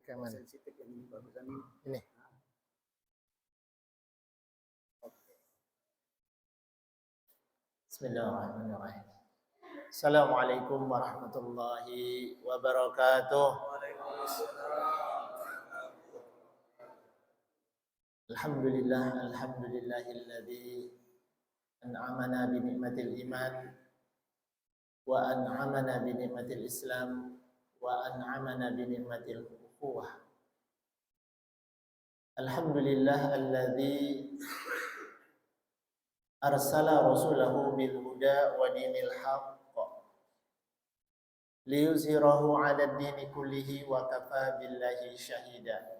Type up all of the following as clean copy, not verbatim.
Kayak mana? Sensitif yang ini bagusan ini. Ini. Bismillahirrahmanirrahim. Assalamualaikum warahmatullahi wabarakatuh. Alhamdulillahilladzi an'amana bi ni'matil iman wa an'amana bi ni'matil islam wa an'amana bi ni'matil ukhuwah. Alhamdulillah alladzi arsala rasulahu bil huda wa dinil haqq liyuzhirahu 'ala ad-dini kullihi wa kafa billahi shahida.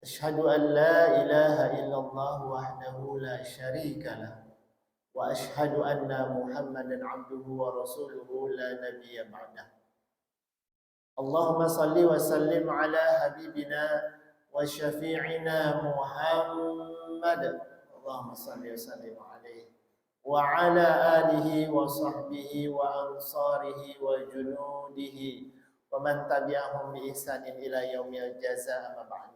Asyhadu an la ilaha illallah wahdahu la syarika lah wa asyhadu anna Muhammadan 'abduhu wa rasuluhu la nabiyya ba'dah. Allahumma salli wa sallim ala habibina wa syafi'ina Muhammad. Allahumma salli wa sallim alaihi wa ala alihi wa sahbihi wa ansarihi wa junudihi wa man tabi'ahum bi ihsanin ila yaumil jazaa amma ba'du.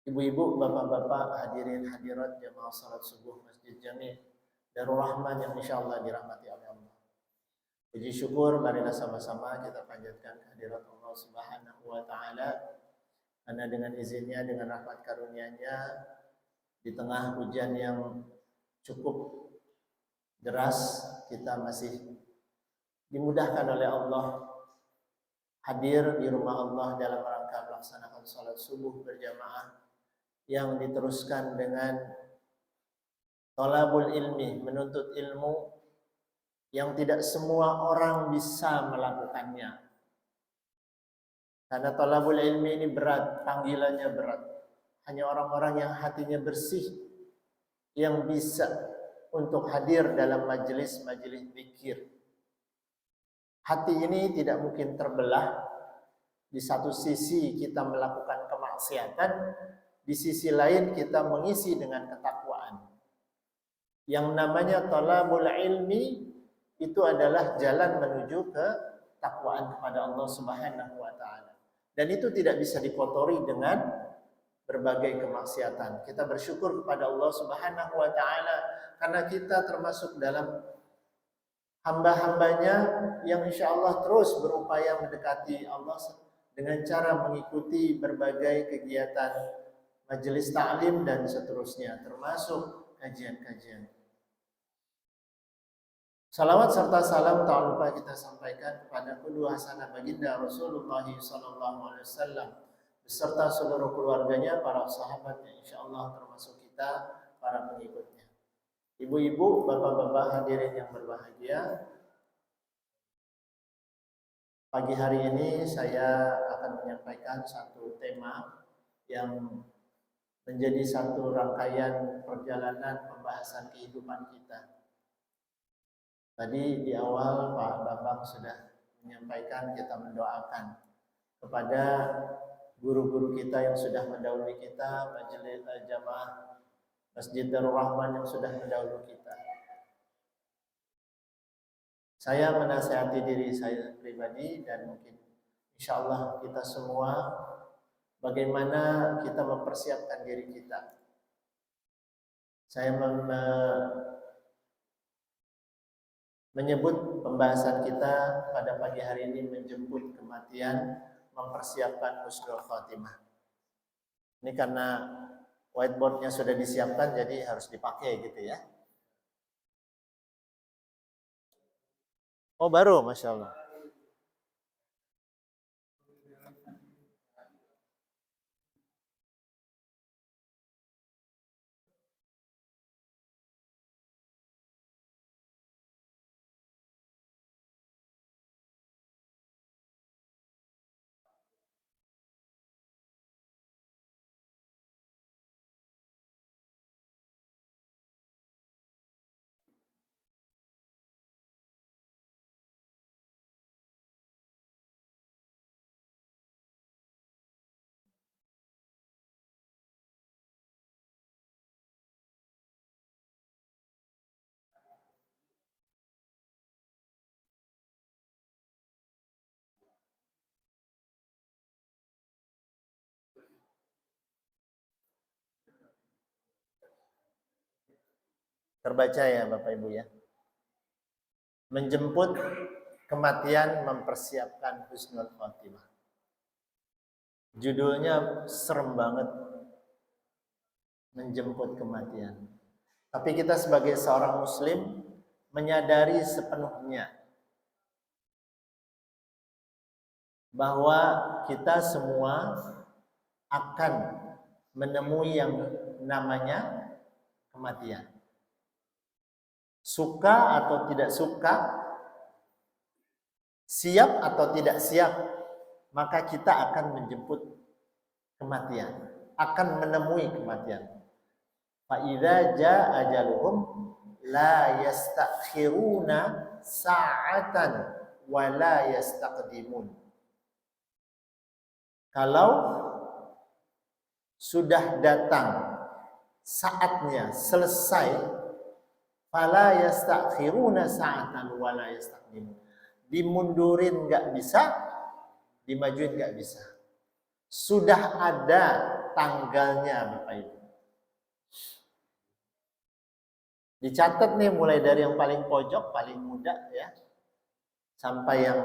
Ibu-ibu, bapak-bapak, hadirin hadirat jamaah salat subuh Masjid Jami' Darul Rahman yang insyaallah dirahmati oleh Allah. Puji syukur marilah sama-sama kita panjatkan kehadirat Allah Subhanahu wa taala, karena dengan izinnya, dengan rahmat karunia-Nya, di tengah hujan yang cukup deras, kita masih dimudahkan oleh Allah hadir di rumah Allah dalam rangka melaksanakan salat subuh berjamaah yang diteruskan dengan thalabul ilmi, menuntut ilmu yang tidak semua orang bisa melakukannya. Karena thalabul ilmi ini berat, panggilannya berat. Hanya orang-orang yang hatinya bersih yang bisa untuk hadir dalam majelis-majelis zikir. Hati ini tidak mungkin terbelah. Di satu sisi kita melakukan kemaksiatan, di sisi lain kita mengisi dengan ketakwaan. Yang namanya thalabul ilmi itu adalah jalan menuju ke takwaan kepada Allah Subhanahu wa taala. Dan itu tidak bisa dikotori dengan berbagai kemaksiatan. Kita bersyukur kepada Allah Subhanahu wa taala karena kita termasuk dalam hamba-hambanya yang insyaallah terus berupaya mendekati Allah dengan cara mengikuti berbagai kegiatan majelis ta'lim dan seterusnya, termasuk kajian-kajian. Salawat serta salam tak lupa kita sampaikan kepada kedua hasanah baginda Rasulullah SAW beserta seluruh keluarganya, para sahabatnya, insyaallah termasuk kita para pengikutnya. Ibu-ibu, bapak-bapak hadirin yang berbahagia, pagi hari ini saya akan menyampaikan satu tema yang menjadi satu rangkaian perjalanan pembahasan kehidupan kita. Tadi di awal Pak Bambang sudah menyampaikan kita mendoakan kepada guru-guru kita yang sudah mendahului kita, majelis jamaah Masjid Darul Rahman yang sudah mendahului kita. Saya menasihati diri saya pribadi dan mungkin insyaallah kita semua, bagaimana kita mempersiapkan diri kita. Saya menyebut pembahasan kita pada pagi hari ini menjemput kematian, mempersiapkan husnul khotimah. Ini karena whiteboardnya sudah disiapkan, jadi harus dipakai gitu ya. Oh baru, Masya Allah. Terbaca ya Bapak Ibu ya. Menjemput kematian, mempersiapkan husnul khotimah. Judulnya serem banget. Menjemput kematian. Tapi kita sebagai seorang muslim menyadari sepenuhnya bahwa kita semua akan menemui yang namanya kematian. Suka atau tidak suka, siap atau tidak siap, maka kita akan menjemput kematian, akan menemui kematian. Fa idza jaa ajaluhum la yastakhiruna sa'atan wa la yastaqdimun. Kalau sudah datang saatnya, selesai, fala yastakhiruna sa'atan wa la yastaqdimun. Dimundurin nggak bisa, dimajuin nggak bisa. Sudah ada tanggalnya Bapak Ibu. Dicatat nih mulai dari yang paling pojok, paling muda ya, sampai yang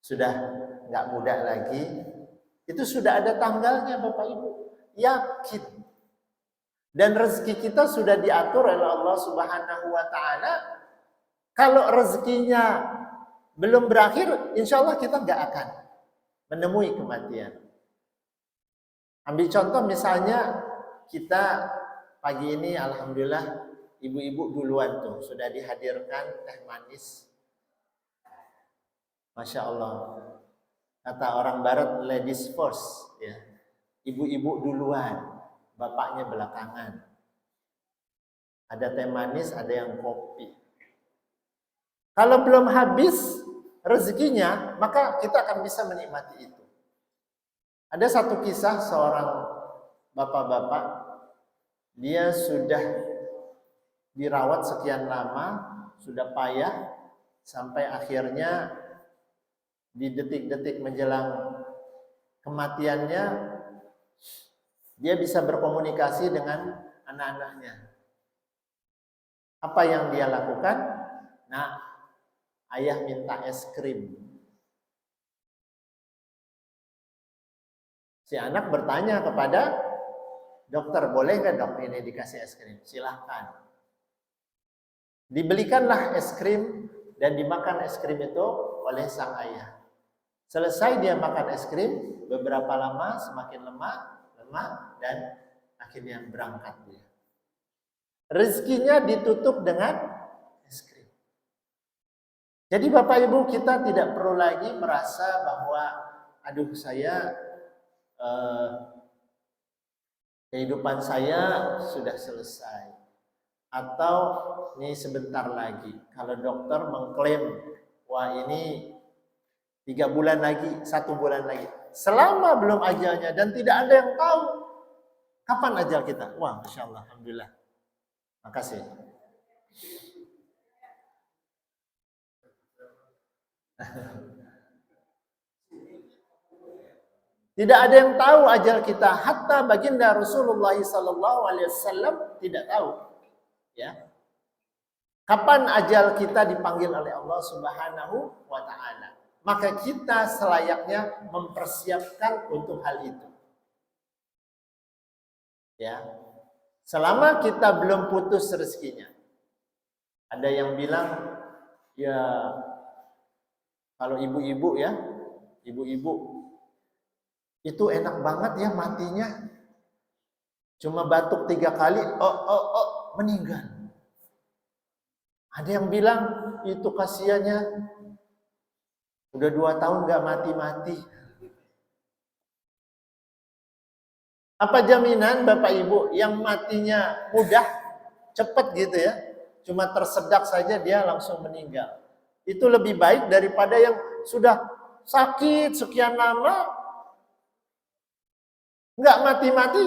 sudah nggak muda lagi. Itu sudah ada tanggalnya Bapak Ibu. Yakin. Dan rezeki kita sudah diatur oleh Allah Subhanahu wa Ta'ala. Kalau rezekinya belum berakhir, insya Allah kita nggak akan menemui kematian. Ambil contoh misalnya kita pagi ini alhamdulillah ibu-ibu duluan tuh sudah dihadirkan teh manis. Masya Allah. Kata orang barat ladies first ya. Ibu-ibu duluan, bapaknya belakangan. Ada teh manis, ada yang kopi. Kalau belum habis rezekinya, maka kita akan bisa menikmati itu. Ada satu kisah seorang bapak-bapak, dia sudah dirawat sekian lama, sudah payah, sampai akhirnya di detik-detik menjelang kematiannya, dia bisa berkomunikasi dengan anak-anaknya. Apa yang dia lakukan? Nah, ayah minta es krim. Si anak bertanya kepada dokter, boleh nggak dok ini dikasih es krim? Silahkan. Dibelikanlah es krim dan dimakan es krim itu oleh sang ayah. Selesai dia makan es krim, beberapa lama semakin lemah dan akhirnya berangkat dia. Rezekinya ditutup dengan es krim. Jadi Bapak Ibu, kita tidak perlu lagi merasa bahwa aduh saya kehidupan saya sudah selesai. Atau ini sebentar lagi. Kalau dokter mengklaim, wah ini 3 bulan lagi, 1 bulan lagi. Selama belum ajalnya dan tidak ada yang tahu kapan ajal kita. Wah, Masya Allah, alhamdulillah. Makasih. Tidak ada yang tahu ajal kita, hatta baginda Rasulullah SAW tidak tahu. Ya, kapan ajal kita dipanggil oleh Allah Subhanahu wa Ta'ala? Maka kita selayaknya mempersiapkan untuk hal itu. Ya, selama kita belum putus rezekinya. Ada yang bilang, ya kalau ibu-ibu ya, ibu-ibu itu enak banget ya matinya. Cuma batuk 3 kali, meninggal. Ada yang bilang itu kasihannya udah 2 tahun gak mati-mati. Apa jaminan Bapak Ibu yang matinya mudah, cepat gitu ya, cuma tersedak saja dia langsung meninggal. Itu lebih baik daripada yang sudah sakit sekian lama, nggak mati-mati,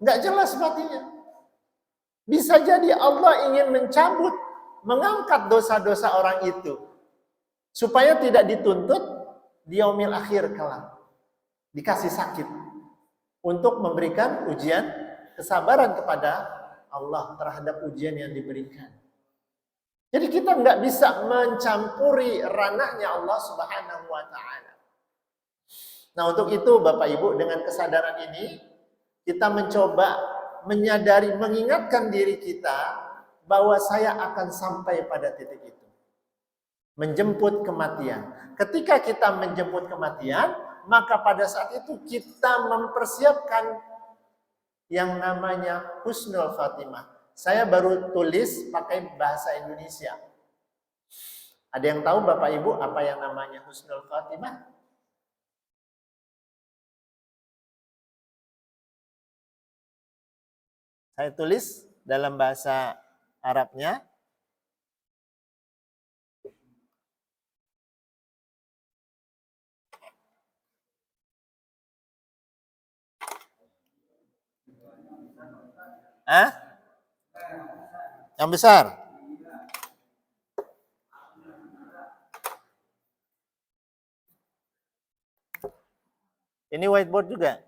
nggak jelas matinya. Bisa jadi Allah ingin mencabut, mengangkat dosa-dosa orang itu supaya tidak dituntut di yaumil akhir kelak, dikasih sakit untuk memberikan ujian kesabaran kepada Allah terhadap ujian yang diberikan. Jadi kita nggak bisa mencampuri ranahnya Allah Subhanahu wa Ta'ala. Nah, untuk itu Bapak Ibu, dengan kesadaran ini kita mencoba menyadari, mengingatkan diri kita bahwa saya akan sampai pada titik itu. Menjemput kematian. Ketika kita menjemput kematian, maka pada saat itu kita mempersiapkan yang namanya husnul khatimah. Saya baru tulis pakai bahasa Indonesia. Ada yang tahu Bapak Ibu apa yang namanya husnul khatimah? Saya tulis dalam bahasa Arabnya. Yang besar. Ini whiteboard juga.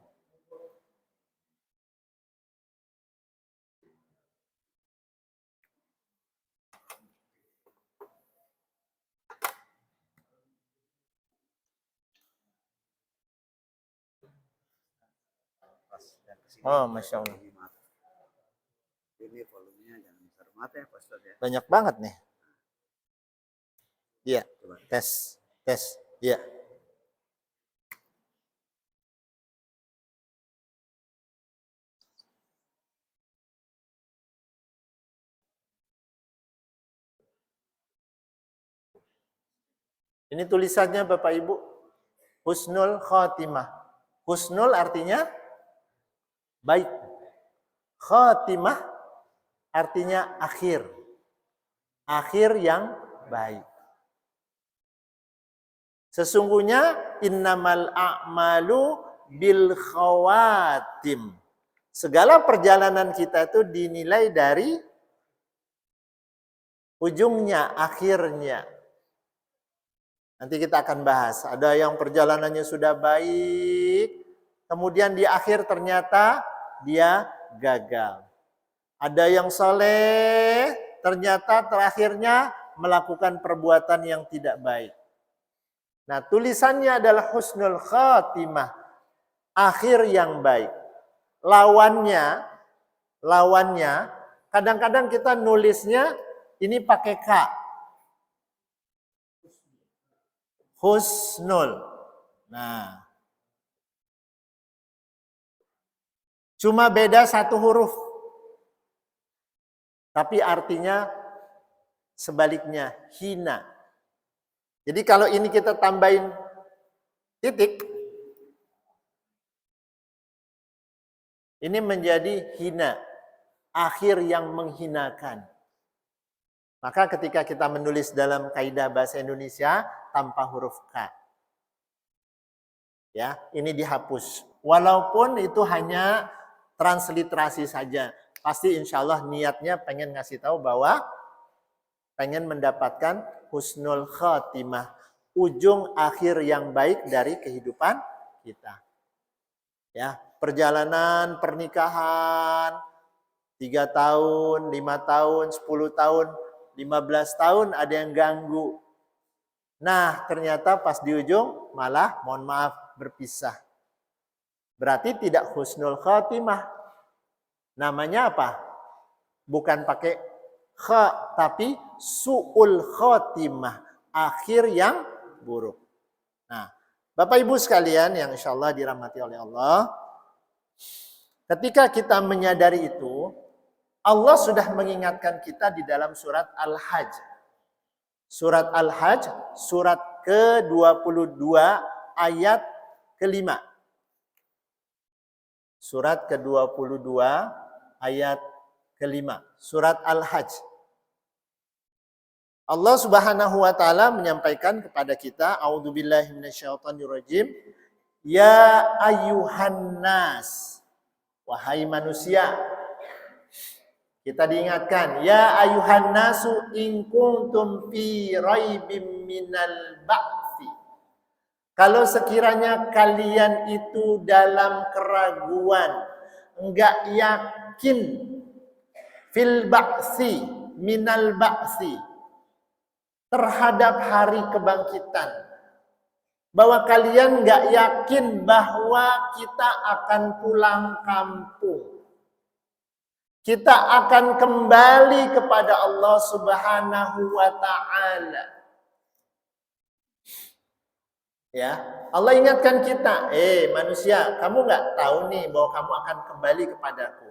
Oh, Masya Allah. Ini volumenya jangan besar banget ya, Pak Ustadz ya. Banyak banget nih. Iya, tes. Iya. Ini tulisannya Bapak Ibu, husnul khatimah. Husnul artinya baik. Khatimah artinya akhir. Akhir yang baik. Sesungguhnya innamal a'malu bil khawatim. Segala perjalanan kita itu dinilai dari ujungnya, akhirnya. Nanti kita akan bahas. Ada yang perjalanannya sudah baik, kemudian di akhir ternyata dia gagal. Ada yang saleh, ternyata terakhirnya melakukan perbuatan yang tidak baik. Nah, tulisannya adalah husnul khatimah, akhir yang baik. Lawannya, kadang-kadang kita nulisnya ini pakai K. Husnul. Nah, cuma beda satu huruf. Tapi artinya sebaliknya, hina. Jadi kalau ini kita tambahin titik, ini menjadi hina. Akhir yang menghinakan. Maka ketika kita menulis dalam kaidah bahasa Indonesia tanpa huruf K. Ya, ini dihapus. Walaupun itu hanya transliterasi saja. Pasti insya Allah niatnya pengen ngasih tahu bahwa pengen mendapatkan husnul khatimah. Ujung akhir yang baik dari kehidupan kita. Ya, perjalanan pernikahan 3 tahun, 5 tahun, 10 tahun, 15 tahun ada yang ganggu. Nah, ternyata pas di ujung malah mohon maaf berpisah. Berarti tidak husnul khatimah. Namanya apa? Bukan pakai kha, tapi su'ul khatimah. Akhir yang buruk. Nah, Bapak Ibu sekalian yang insya Allah dirahmati oleh Allah. Ketika kita menyadari itu, Allah sudah mengingatkan kita di dalam surat Al-Hajj. Surat Al-Hajj, surat ke-22 ayat ke-5. Surat ke-22 ayat ke-5. Surat Al-Hajj. Allah Subhanahu wa taala menyampaikan kepada kita, a'udzubillahi minasyaitonirrajim, ya ayyuhan nas, wahai manusia. Kita diingatkan, ya ayuhan nasu in kuntum fi raibim minal ba'thi. Kalau sekiranya kalian itu dalam keraguan, enggak yakin fil ba'si, minal ba'si, terhadap hari kebangkitan. Bahwa kalian nggak yakin bahwa kita akan pulang kampung. Kita akan kembali kepada Allah Subhanahu wa ta'ala. Ya, Allah ingatkan kita, manusia, kamu nggak tahu nih bahwa kamu akan kembali kepadaku.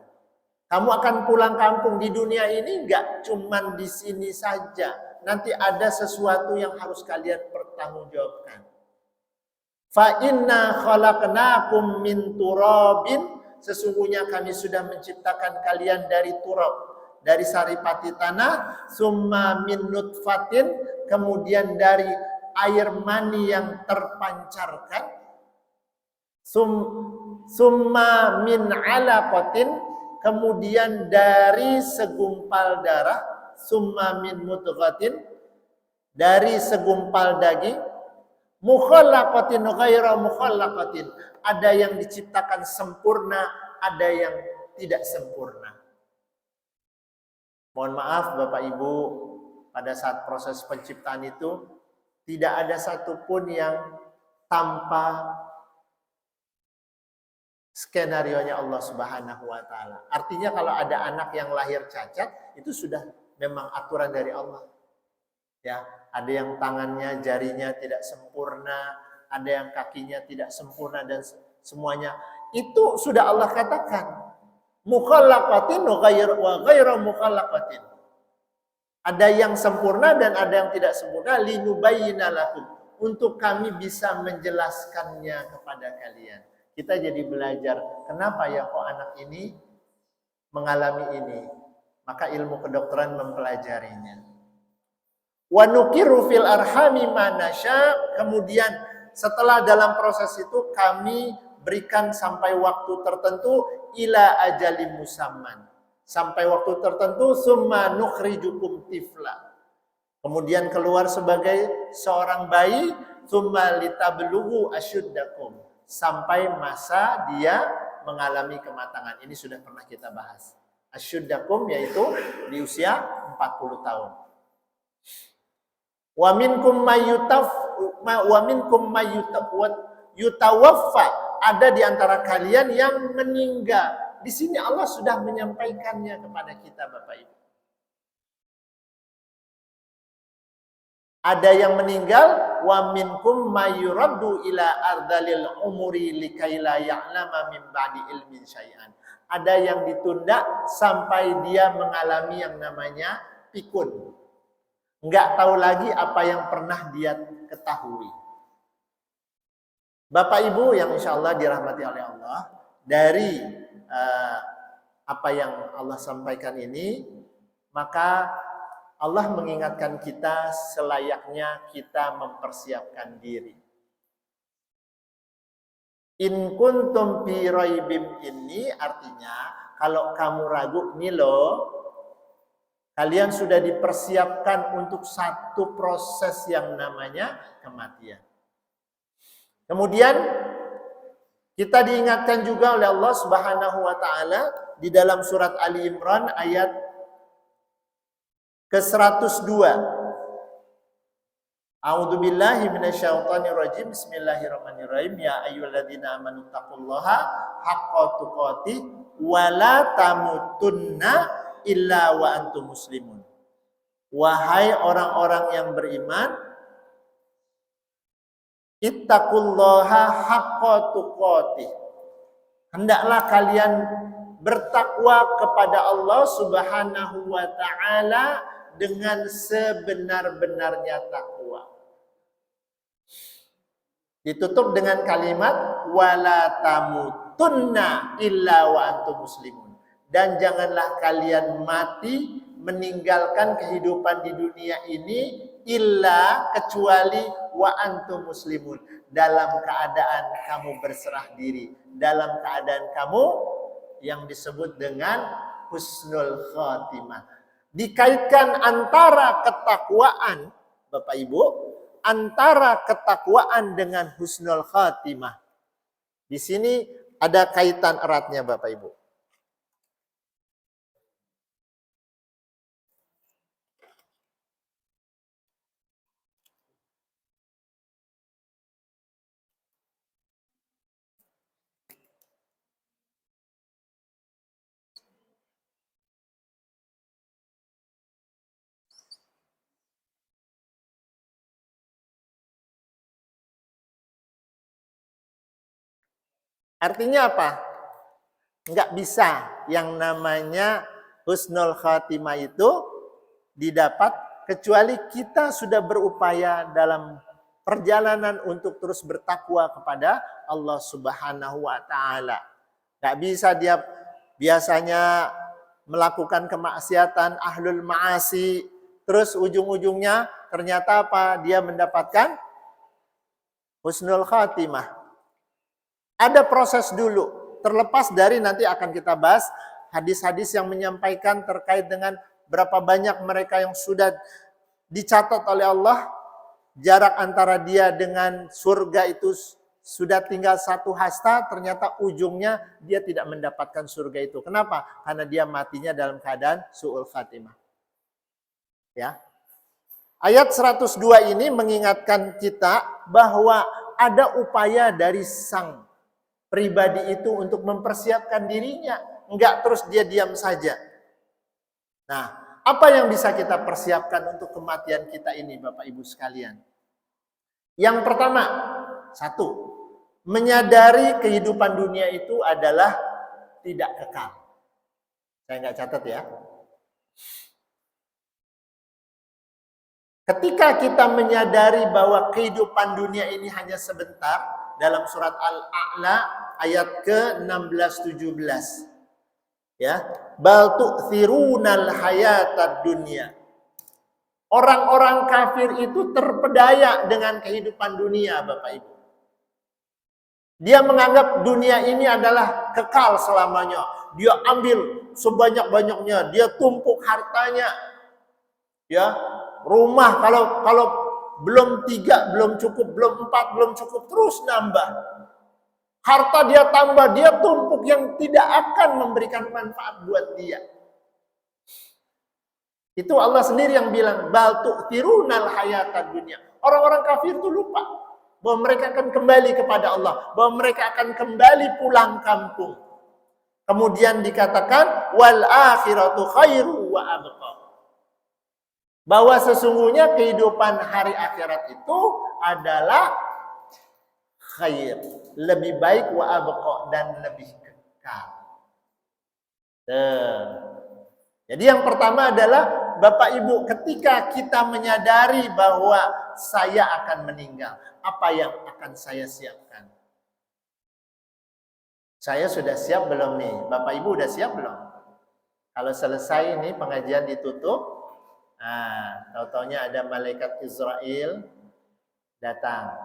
Kamu akan pulang kampung. Di dunia ini nggak cuman di sini saja. Nanti ada sesuatu yang harus kalian pertanggungjawabkan. Fa inna khalaqnakum min turabin, sesungguhnya kami sudah menciptakan kalian dari turab, dari saripati tanah, summa min nutfatin, kemudian dari air mani yang terpancarkan, summa min alaqatin, kemudian dari segumpal darah, summa min mudghatin, dari segumpal daging, mukhallaqatin ghaira mukhallaqatin, ada yang diciptakan sempurna, ada yang tidak sempurna. Mohon maaf Bapak Ibu, pada saat proses penciptaan itu tidak ada satupun yang tanpa skenarionya Allah Subhanahu wa ta'ala. Artinya kalau ada anak yang lahir cacat, itu sudah memang aturan dari Allah. Ya, ada yang tangannya, jarinya tidak sempurna, ada yang kakinya tidak sempurna, dan semuanya itu sudah Allah katakan. Mukhallaqatin wa ghairu mukhallaqatin. Ada yang sempurna dan ada yang tidak sempurna, linubayyina lakum, untuk kami bisa menjelaskannya kepada kalian. Kita jadi belajar, kenapa ya kok anak ini mengalami ini? Maka ilmu kedokteran mempelajarinya. Wa nukiru fil arhami ma nasya, kemudian setelah dalam proses itu kami berikan sampai waktu tertentu, ila ajalim musamman, sampai waktu tertentu, summa nukhrijukum tifla, kemudian keluar sebagai seorang bayi, summa litablughu asyuddakum, sampai masa dia mengalami kematangan. Ini sudah pernah kita bahas. Asyuddakum yaitu di usia 40 tahun. Wa minkum yutawaffa, ada di antara kalian yang meninggal. Di sini Allah sudah menyampaikannya kepada kita Bapak Ibu. Ada yang meninggal, wa minkum mayuraddu ila ardalil umuri likaila ya'lama min ba'di ilmin syai'an. Ada yang ditunda sampai dia mengalami yang namanya pikun. Enggak tahu lagi apa yang pernah dia ketahui. Bapak Ibu yang insya Allah dirahmati oleh Allah, dari apa yang Allah sampaikan ini, maka Allah mengingatkan kita selayaknya kita mempersiapkan diri. In kuntum fi raibim, ini artinya kalau kamu ragu nih loh, kalian sudah dipersiapkan untuk satu proses yang namanya kematian. Kemudian kita diingatkan juga oleh Allah Subhanahu wa taala di dalam surat Ali Imran ayat ke-102. A'udzubillahi minasyaitonirrajim. Bismillahirrahmanirrahim. Ya ayyuhalladzina amanu taqullaha haqqa tuqatih wa la tamutunna illa wa antum muslimun. Wahai orang-orang yang beriman, ittaqullaha haqqa tuqatih, hendaklah kalian bertakwa kepada Allah Subhanahu wa ta'ala dengan sebenar-benarnya takwa. Ditutup dengan kalimat wala tamutunna illa wa antum muslimun. Dan janganlah kalian mati meninggalkan kehidupan di dunia ini illa kecuali wa antum muslimun, dalam keadaan kamu berserah diri, dalam keadaan kamu yang disebut dengan husnul khatimah. Dikaitkan antara ketakwaan, Bapak Ibu, antara ketakwaan dengan husnul khatimah. Di sini ada kaitan eratnya Bapak Ibu. Artinya apa? Enggak bisa yang namanya husnul khatimah itu didapat kecuali kita sudah berupaya dalam perjalanan untuk terus bertakwa kepada Allah Subhanahu wa taala. Enggak bisa dia biasanya melakukan kemaksiatan, ahlul ma'asi, terus ujung-ujungnya ternyata apa? Dia mendapatkan husnul khatimah. Ada proses dulu, terlepas dari nanti akan kita bahas hadis-hadis yang menyampaikan terkait dengan berapa banyak mereka yang sudah dicatat oleh Allah, jarak antara dia dengan surga itu sudah tinggal 1 hasta, ternyata ujungnya dia tidak mendapatkan surga itu. Kenapa? Karena dia matinya dalam keadaan su'ul khatimah. Ya. Ayat 102 ini mengingatkan kita bahwa ada upaya dari sang pribadi itu untuk mempersiapkan dirinya. Enggak terus dia diam saja. Nah, apa yang bisa kita persiapkan untuk kematian kita ini, Bapak Ibu sekalian? Yang pertama, 1, menyadari kehidupan dunia itu adalah tidak kekal. Saya enggak catat ya. Ketika kita menyadari bahwa kehidupan dunia ini hanya sebentar, dalam surat Al-A'la ayat ke-16-17. Ya, bal tu'thirunal hayatad dunya. Orang-orang kafir itu terpedaya dengan kehidupan dunia, Bapak Ibu. Dia menganggap dunia ini adalah kekal selamanya. Dia ambil sebanyak-banyaknya, dia tumpuk hartanya. Ya, rumah kalau belum 3, belum cukup, belum 4, belum cukup, terus nambah. Harta dia tambah, dia tumpuk yang tidak akan memberikan manfaat buat dia. Itu Allah sendiri yang bilang, bal tu'thirunal hayatad dunya. Orang-orang kafir itu lupa bahwa mereka akan kembali kepada Allah, bahwa mereka akan kembali pulang kampung. Kemudian dikatakan wal akhiratu khairu wa abqa. Bahwa sesungguhnya kehidupan hari akhirat itu adalah khair, lebih baik wa abqa, dan lebih kekal. Jadi yang pertama adalah Bapak Ibu, ketika kita menyadari bahwa saya akan meninggal, apa yang akan saya siapkan? Saya sudah siap belum nih? Bapak Ibu udah siap belum? Kalau selesai ini pengajian ditutup, nah, tahu-taunya ada malaikat Israel datang.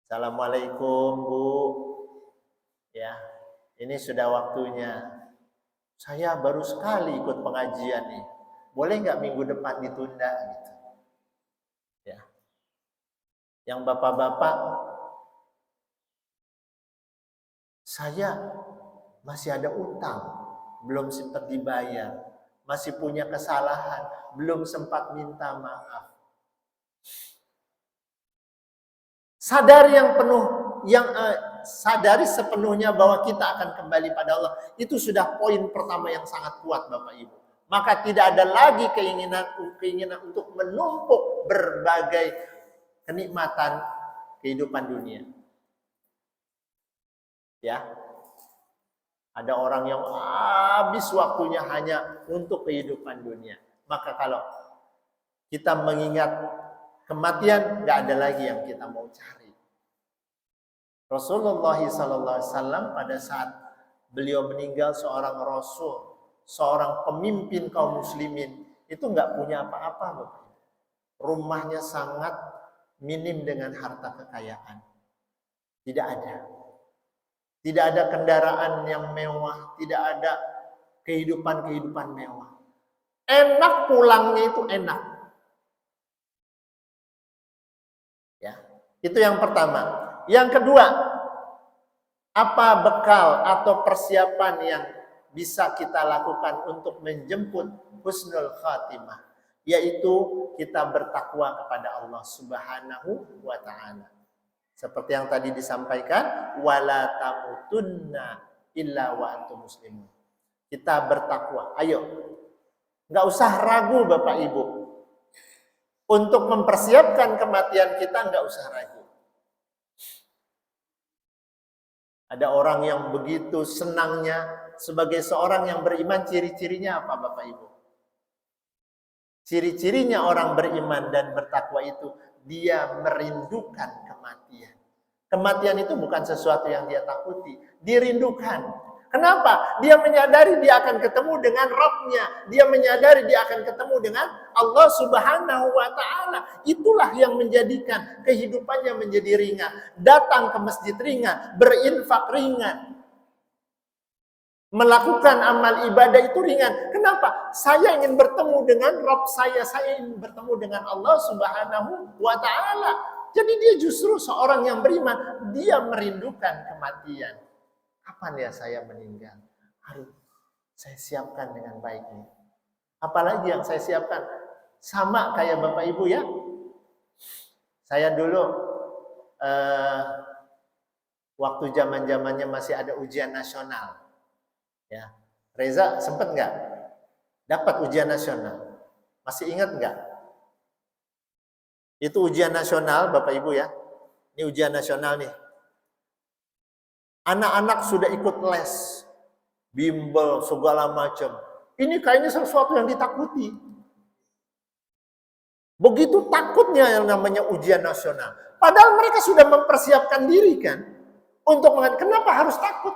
Assalamualaikum Bu. Ya, ini sudah waktunya. Saya baru sekali ikut pengajian nih. Boleh nggak minggu depan ditunda gitu? Ya. Yang bapak-bapak, saya masih ada utang, belum sempat dibayar. Masih punya kesalahan, belum sempat minta maaf. Sadari sadari sepenuhnya bahwa kita akan kembali pada Allah. Itu sudah poin pertama yang sangat kuat, Bapak Ibu. Maka tidak ada lagi keinginan untuk menumpuk berbagai kenikmatan kehidupan dunia. Ya. Ada orang yang habis waktunya hanya untuk kehidupan dunia. Maka kalau kita mengingat kematian, nggak ada lagi yang kita mau cari. Rasulullah SAW pada saat beliau meninggal, seorang rasul, seorang pemimpin kaum muslimin, itu nggak punya apa-apa, Bapak. Rumahnya sangat minim dengan harta kekayaan. Tidak ada. Tidak ada kendaraan yang mewah, tidak ada kehidupan mewah. Enak pulangnya itu enak. Ya, itu yang pertama. Yang kedua, apa bekal atau persiapan yang bisa kita lakukan untuk menjemput husnul khatimah? Yaitu kita bertakwa kepada Allah Subhanahu wa taala. Seperti yang tadi disampaikan, wala tamutunna illa wa antum muslimun. Kita bertakwa. Ayo. Enggak usah ragu Bapak Ibu. Untuk mempersiapkan kematian kita enggak usah ragu. Ada orang yang begitu senangnya sebagai seorang yang beriman, ciri-cirinya apa Bapak Ibu? Ciri-cirinya orang beriman dan bertakwa itu dia merindukan kematian. Kematian itu bukan sesuatu yang dia takuti, dirindukan. Kenapa? Dia menyadari dia akan ketemu dengan Rabb-nya. Dia menyadari dia akan ketemu dengan Allah Subhanahu wa Ta'ala. Itulah yang menjadikan kehidupannya menjadi ringan. Datang ke masjid ringan, berinfak ringan, melakukan amal ibadah itu ringan. Kenapa? Saya ingin bertemu dengan Rabb saya ingin bertemu dengan Allah Subhanahu wa Ta'ala. Jadi dia justru seorang yang beriman, dia merindukan kematian. Kapan ya saya meninggal? Harus saya siapkan dengan baik nih. Apalagi yang saya siapkan sama kayak Bapak Ibu ya. Saya dulu waktu zaman-zamannya masih ada ujian nasional. Ya, Reza sempat nggak dapat ujian nasional? Masih ingat nggak? Itu ujian nasional, Bapak Ibu ya. Ini ujian nasional nih. Anak-anak sudah ikut les, bimbel, segala macam. Ini kayaknya sesuatu yang ditakuti. Begitu takutnya yang namanya ujian nasional. Padahal mereka sudah mempersiapkan diri kan. Untuk kenapa harus takut?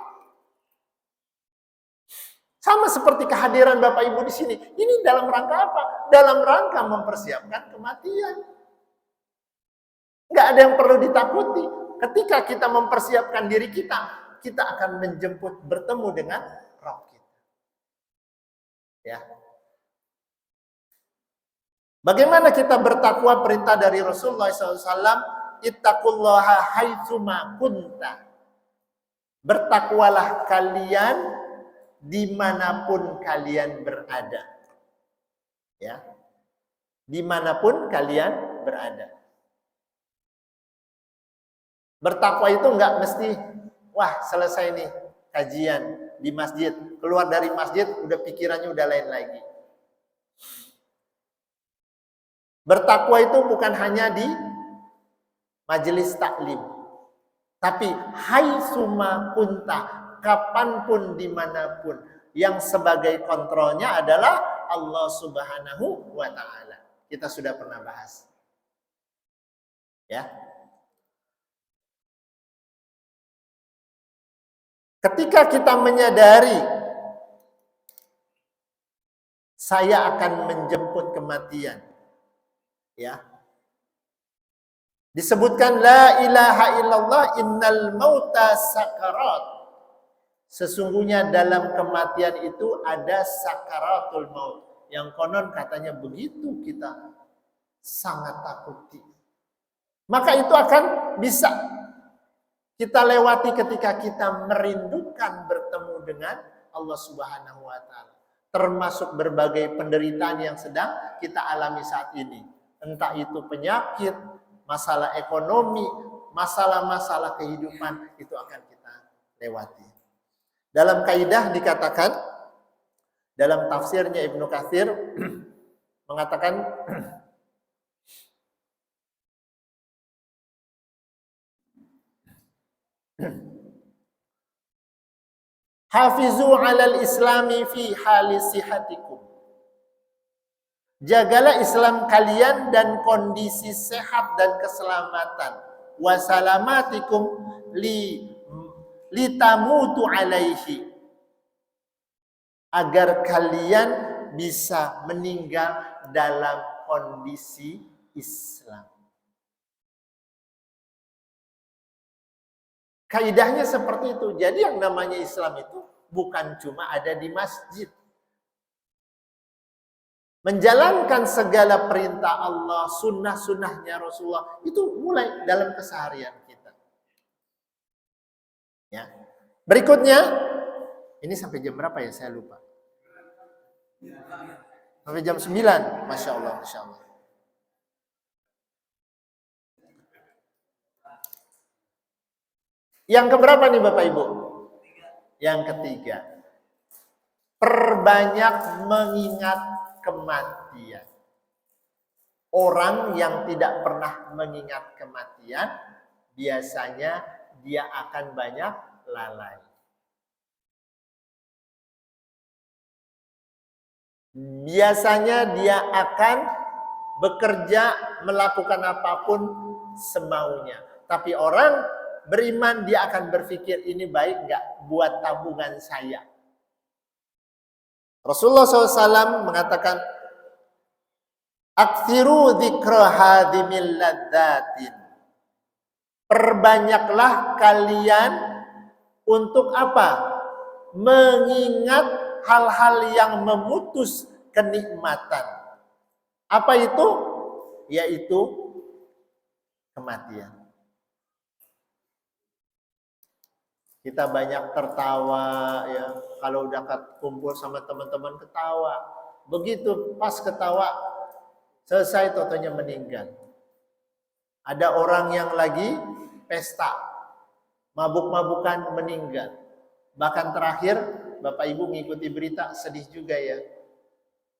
Sama seperti kehadiran Bapak Ibu di sini. Ini dalam rangka apa? Dalam rangka mempersiapkan kematian. Nggak ada yang perlu ditakuti. Ketika kita mempersiapkan diri kita akan menjemput bertemu dengan Rabb kita. Ya. Bagaimana kita bertakwa? Perintah dari Rasulullah SAW, ittaqullaha haitsuma kunta. Bertakwalah kalian dimanapun kalian berada. Ya, dimanapun kalian berada. Bertakwa itu enggak mesti, wah selesai nih kajian di masjid, keluar dari masjid udah pikirannya udah lain lagi. Bertakwa itu bukan hanya di majelis taklim, tapi haitsuma kunta, kapanpun dimanapun, yang sebagai kontrolnya adalah Allah Subhanahu wa Ta'ala. Kita sudah pernah bahas. Ya. Ketika kita menyadari saya akan menjemput kematian, ya. Disebutkan la ilaha illallah innal mauta sakarat. Sesungguhnya dalam kematian itu ada sakaratul maut. Yang konon katanya begitu kita sangat takuti. Maka itu akan bisa kita lewati ketika kita merindukan bertemu dengan Allah Subhanahu wa Ta'ala. Termasuk berbagai penderitaan yang sedang kita alami saat ini. Entah itu penyakit, masalah ekonomi, masalah-masalah kehidupan, itu akan kita lewati. Dalam kaidah dikatakan, dalam tafsirnya Ibnu Katsir mengatakan, hafizu 'alal islami fi hali sihatikum. Jagalah Islam kalian dan kondisi sehat dan keselamatan. Wasalamatikum litamutu alaihi. Agar kalian bisa meninggal dalam kondisi Islam. Kaidahnya seperti itu. Jadi yang namanya Islam itu bukan cuma ada di masjid. Menjalankan segala perintah Allah, sunnah-sunnahnya Rasulullah, itu mulai dalam keseharian kita. Ya. Berikutnya, ini sampai jam berapa ya? Saya lupa. Sampai jam 9. Masya Allah, Masya Allah. Yang keberapa nih Bapak Ibu? Yang ketiga. Perbanyak mengingat kematian. Orang yang tidak pernah mengingat kematian, biasanya dia akan banyak lalai. Biasanya dia akan bekerja, melakukan apapun semaunya. Tapi orang beriman, dia akan berpikir, ini baik nggak buat tabungan saya. Rasulullah SAW mengatakan, aktsiru dzikra hadimil ladzatin. Perbanyaklah kalian untuk apa? Mengingat hal-hal yang memutus kenikmatan. Apa itu? Yaitu kematian. Kita banyak tertawa ya, kalau udah kumpul sama teman-teman ketawa. Begitu pas ketawa selesai totonya meninggal. Ada orang yang lagi pesta, mabuk-mabukan meninggal. Bahkan terakhir Bapak Ibu mengikuti berita, sedih juga ya.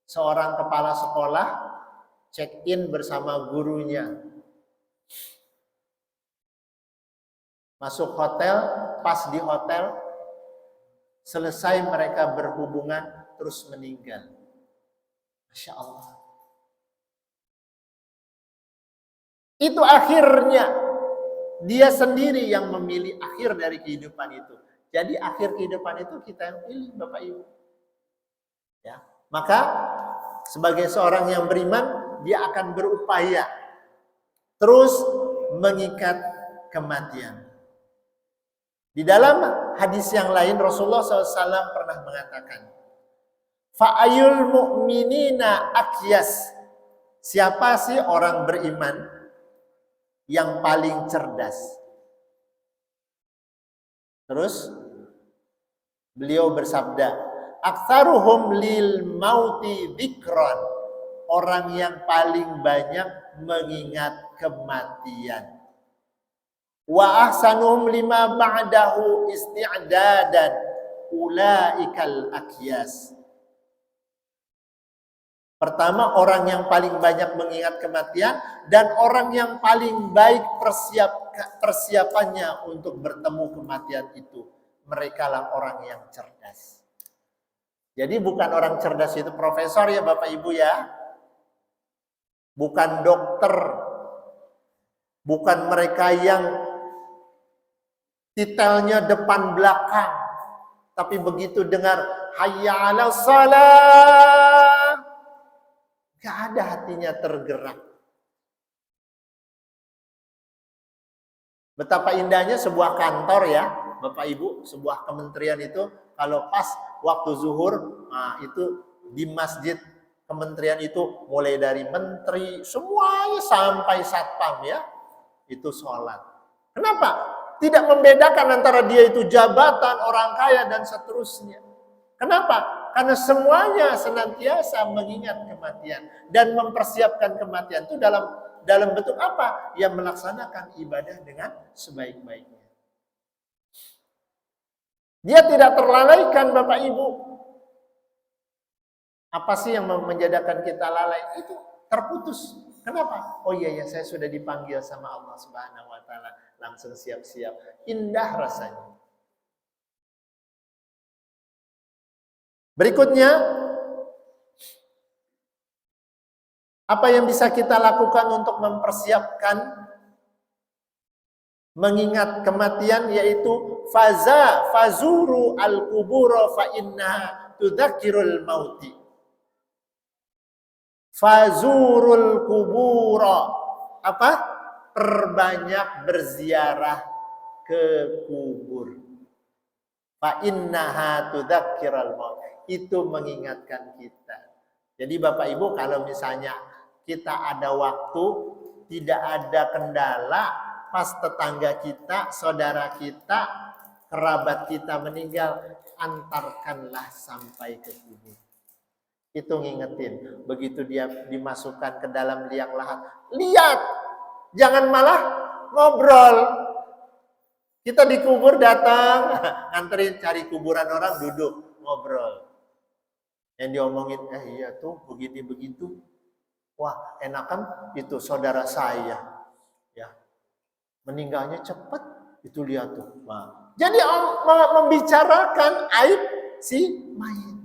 Seorang kepala sekolah check-in bersama gurunya. Masuk hotel, pas di hotel, selesai mereka berhubungan, terus meninggal. Masya Allah. Itu akhirnya. Dia sendiri yang memilih akhir dari kehidupan itu. Jadi akhir kehidupan itu kita yang pilih, Bapak Ibu. Ya. Maka sebagai seorang yang beriman, dia akan berupaya terus mengikat kematian. Di dalam hadis yang lain Rasulullah SAW pernah mengatakan, fa'ayul mu'minina akyas. Siapa sih orang beriman yang paling cerdas? Terus beliau bersabda, aktsaruhum lil mauti dzikran. Orang yang paling banyak mengingat kematian. Wa ahsanuhum lima ba'dahu isti'dadan. Ulaikal akyas. Pertama, orang yang paling banyak mengingat kematian dan orang yang paling baik persiapannya untuk bertemu kematian itu. Mereka lah orang yang cerdas. Jadi bukan orang cerdas itu profesor ya Bapak Ibu ya. Bukan dokter. Bukan mereka yang titelnya depan belakang. Tapi begitu dengar hayya 'alas shalah, gak ada hatinya tergerak. Betapa indahnya sebuah kantor ya, Bapak Ibu, sebuah kementerian itu kalau pas waktu zuhur, nah itu di masjid kementerian itu mulai dari menteri semuanya sampai satpam ya, itu sholat. Kenapa? Tidak membedakan antara dia itu jabatan, orang kaya dan seterusnya. Kenapa? Karena semuanya senantiasa mengingat kematian dan mempersiapkan kematian itu dalam bentuk apa? Yang melaksanakan ibadah dengan sebaik-baiknya. Dia tidak terlalaikan Bapak Ibu. Apa sih yang menjadikan kita lalai? Itu terputus. Kenapa? Oh iya, saya sudah dipanggil sama Allah Subhanahu wa taala. Langsung siap-siap. Indah rasanya. Berikutnya, apa yang bisa kita lakukan untuk mempersiapkan mengingat kematian, yaitu fazuru al-qubura fa innaha tudzakirul mauti. Fazurul kubura. Apa? Perbanyak berziarah ke kubur. Fa innaha tudzakirul maut. Itu mengingatkan kita. Jadi Bapak Ibu, kalau misalnya kita ada waktu, tidak ada kendala, pas tetangga kita, saudara kita, kerabat kita meninggal, antarkanlah sampai ke kubur. Itu ngingetin. Begitu dia dimasukkan ke dalam liang lahat, lihat, jangan malah ngobrol. Kita dikubur datang, nganterin cari kuburan orang, duduk ngobrol. Yang diomongin, iya tuh begini begitu. Wah, enakan itu saudara saya, ya meninggalnya cepat. Itu lihat tuh. Nah, Jadi membicarakan aib si mayit.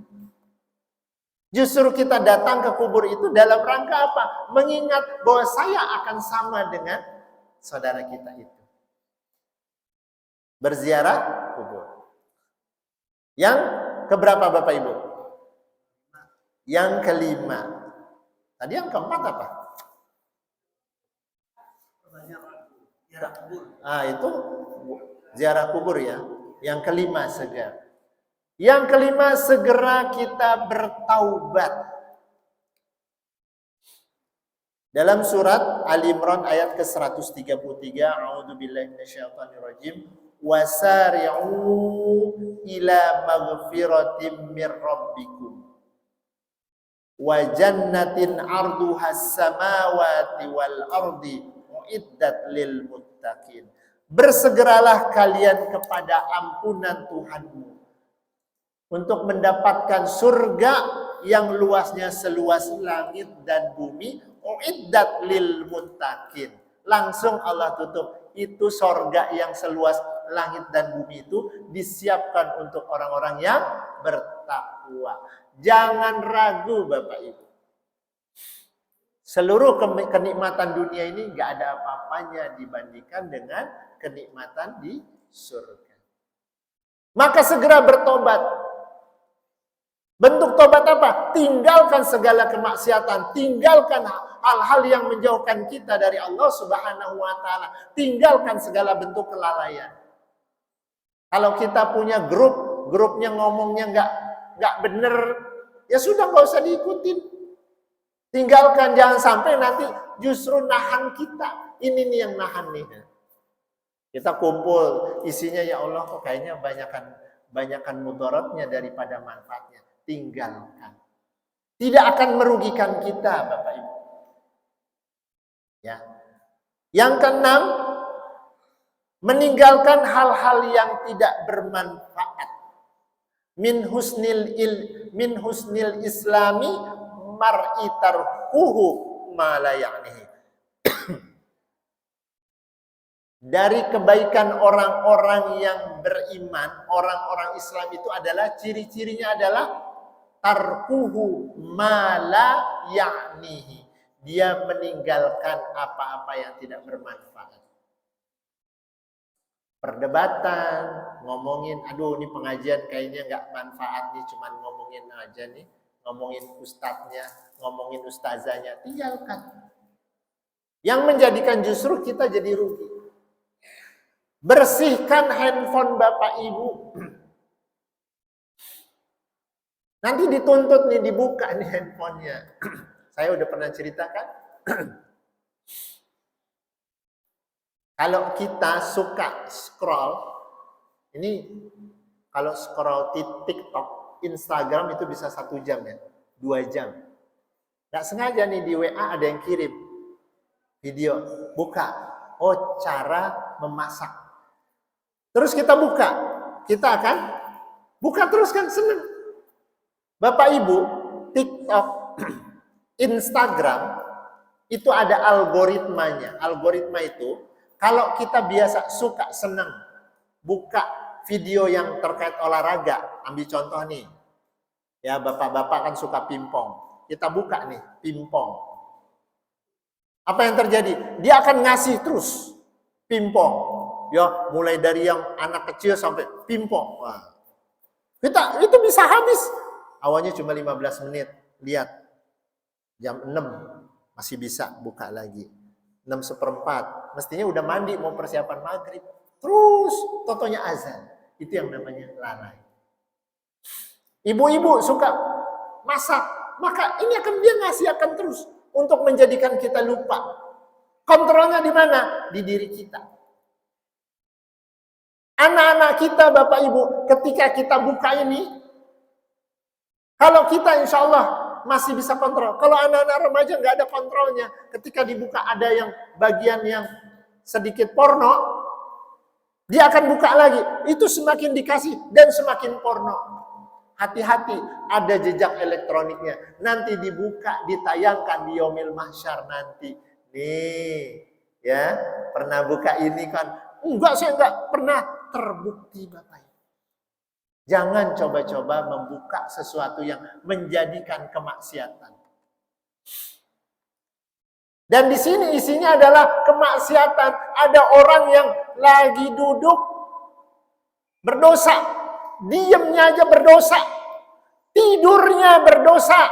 Justru kita datang ke kubur itu dalam rangka apa? Mengingat bahwa saya akan sama dengan saudara kita itu. Berziarah kubur. Yang keberapa Bapak Ibu? Yang kelima. Tadi yang keempat apa? Itu ziarah kubur ya. Yang kelima segera. Yang kelima segera kita bertaubat. Dalam surat Ali Imran ayat ke-133, A'udzubillahi minasyaitonirrajim, wasari'u ila maghfiratin mir rabbikum wa jannatin 'arduhas samawati wal ardi uiddat lil muttaqin. Bersegeralah kalian kepada ampunan Tuhanmu untuk mendapatkan surga yang luasnya seluas langit dan bumi, uiddat lil muttaqin. Langsung Allah tutup. Itu surga yang seluas langit dan bumi itu disiapkan untuk orang-orang yang bertakwa. Jangan ragu Bapak Ibu. Seluruh kenikmatan dunia ini nggak ada apa-apanya dibandingkan dengan kenikmatan di surga. Maka segera bertobat. Bentuk tobat apa? Tinggalkan segala kemaksiatan, tinggalkan hal-hal yang menjauhkan kita dari Allah Subhanahu wa taala, tinggalkan segala bentuk kelalaian. Kalau kita punya grupnya ngomongnya nggak bener, ya sudah nggak usah diikutin. Tinggalkan, jangan sampai nanti justru nahan kita. Ini nih yang nahan nih. Kita kumpul, isinya ya Allah kok kayaknya banyakan mudaratnya daripada manfaatnya. Tinggalkan. Tidak akan merugikan kita, Bapak Ibu. Ya. Yang keenam, meninggalkan hal-hal yang tidak bermanfaat. Min husnil islami mar'i tarkuhu ma la ya'nihi. Dari kebaikan orang-orang yang beriman, orang-orang Islam itu adalah ciri-cirinya adalah tarkuhu ma la ya'nihi. Dia meninggalkan apa-apa yang tidak bermanfaat. Perdebatan, ngomongin, aduh ini pengajian kayaknya nggak manfaat nih, cuman ngomongin aja nih, ngomongin ustadznya, ngomongin ustazanya, tinggalkan. Yang menjadikan justru kita jadi rugi. Bersihkan handphone Bapak Ibu. Nanti dituntut nih, dibuka nih handphonenya. Saya udah pernah ceritakan. Kalau kita suka scroll, ini kalau scroll di TikTok, Instagram itu bisa 1 jam ya, 2 jam. Nggak sengaja nih di WA ada yang kirim video, buka. Oh, cara memasak. Terus kita buka, kita akan buka terus kan, seneng. Bapak Ibu, TikTok, Instagram, itu ada algoritmanya. Algoritma itu, kalau kita biasa suka, senang, buka video yang terkait olahraga. Ambil contoh nih, ya bapak-bapak kan suka pingpong. Kita buka nih, pingpong. Apa yang terjadi? Dia akan ngasih terus pingpong. Ya, mulai dari yang anak kecil sampai pingpong. Wah. Kita itu bisa habis. Awalnya cuma 15 menit. Lihat. Jam 6 masih bisa buka lagi. 6:15. Mestinya udah mandi mau persiapan maghrib. Terus totonya azan. Itu yang namanya lalai. Ibu-ibu suka masak. Maka ini akan dia ngasih akan terus. Untuk menjadikan kita lupa. Kontrolnya di mana? Di diri kita. Anak-anak kita, Bapak Ibu, ketika kita buka ini, kalau kita insya Allah masih bisa kontrol. Kalau anak-anak remaja nggak ada kontrolnya, ketika dibuka ada yang bagian yang sedikit porno, dia akan buka lagi. Itu semakin dikasih dan semakin porno. Hati-hati, ada jejak elektroniknya. Nanti dibuka, ditayangkan di Yaumil Mahsyar nanti. Nih, ya, pernah buka ini kan? Enggak, saya enggak pernah terbukti Bapak Ibu. Jangan coba-coba membuka sesuatu yang menjadikan kemaksiatan. Dan di sini isinya adalah kemaksiatan. Ada orang yang lagi duduk berdosa, diamnya aja berdosa, tidurnya berdosa,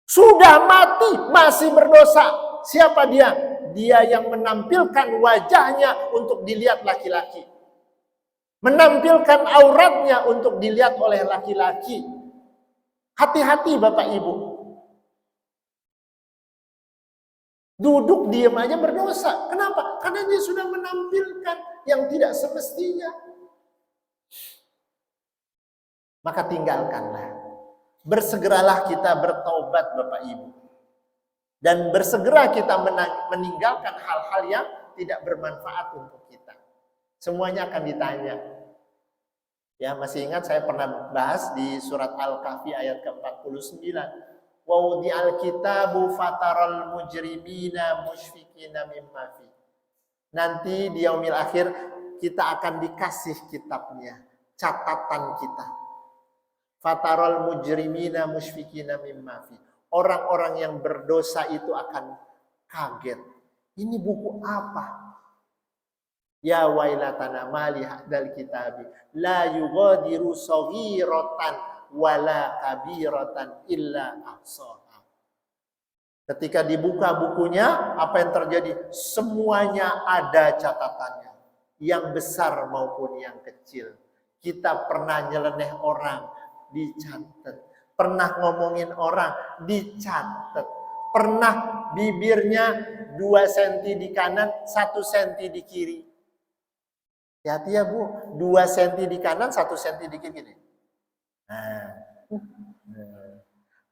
sudah mati masih berdosa. Siapa dia? Dia yang menampilkan wajahnya untuk dilihat laki-laki, menampilkan auratnya untuk dilihat oleh laki-laki. Hati-hati Bapak Ibu. Duduk diam aja berdosa. Kenapa? Karena dia sudah menampilkan yang tidak semestinya. Maka tinggalkanlah. Bersegeralah kita bertaubat Bapak Ibu. Dan bersegera kita meninggalkan hal-hal yang tidak bermanfaat untuk kita. Semuanya akan ditanya. Ya, masih ingat saya pernah bahas di surat Al-Kahfi ayat ke-49. Wa wudi'al kitabu fataral mujrimina musyfikina mimma fi. Nanti di yaumil akhir kita akan dikasih kitabnya, catatan kita. Fataral mujrimina musyfikina mimma fi. Orang-orang yang berdosa itu akan kaget. Ini buku apa? Ya wailatana mali hadal kitabi la yughadiru saghiratan wala kabiratan illa ahsaha. Ketika dibuka bukunya, apa yang terjadi? Semuanya ada catatannya, yang besar maupun yang kecil. Kita pernah nyeleneh orang, dicatat. Pernah ngomongin orang, dicatat. Pernah bibirnya 2 cm di kanan, 1 cm di kiri. Hati-hati ya Bu, 2 cm di kanan, 1 cm di kiri.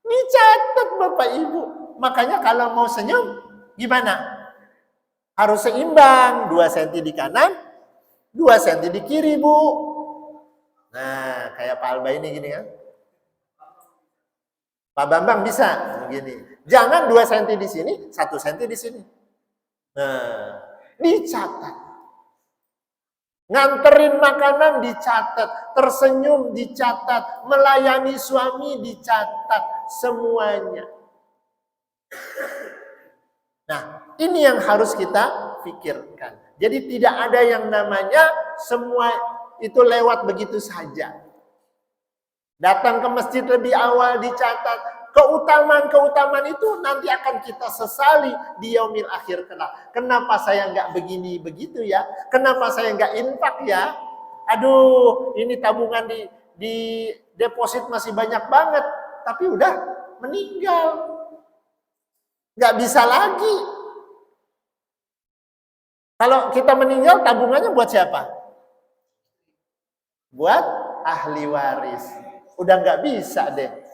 Dicatat Bapak Ibu. Makanya kalau mau senyum, gimana? Harus seimbang, 2 cm di kanan, 2 cm di kiri Bu. Nah, kayak Pak Alba ini gini kan. Pak Bambang bisa begini. Jangan 2 cm di sini, 1 cm di sini. Nah, dicatat. Nganterin makanan dicatat, tersenyum dicatat, melayani suami dicatat, semuanya. Nah, ini yang harus kita pikirkan. Jadi tidak ada yang namanya semua itu lewat begitu saja. Datang ke masjid lebih awal dicatat. Keutamaan-keutamaan itu nanti akan kita sesali di yaumil akhir kelak. Kenapa saya nggak begini begitu ya? Kenapa saya nggak infak ya? Aduh, ini tabungan di deposit masih banyak banget, tapi udah meninggal, nggak bisa lagi. Kalau kita meninggal, tabungannya buat siapa? Buat ahli waris. Udah nggak bisa deh.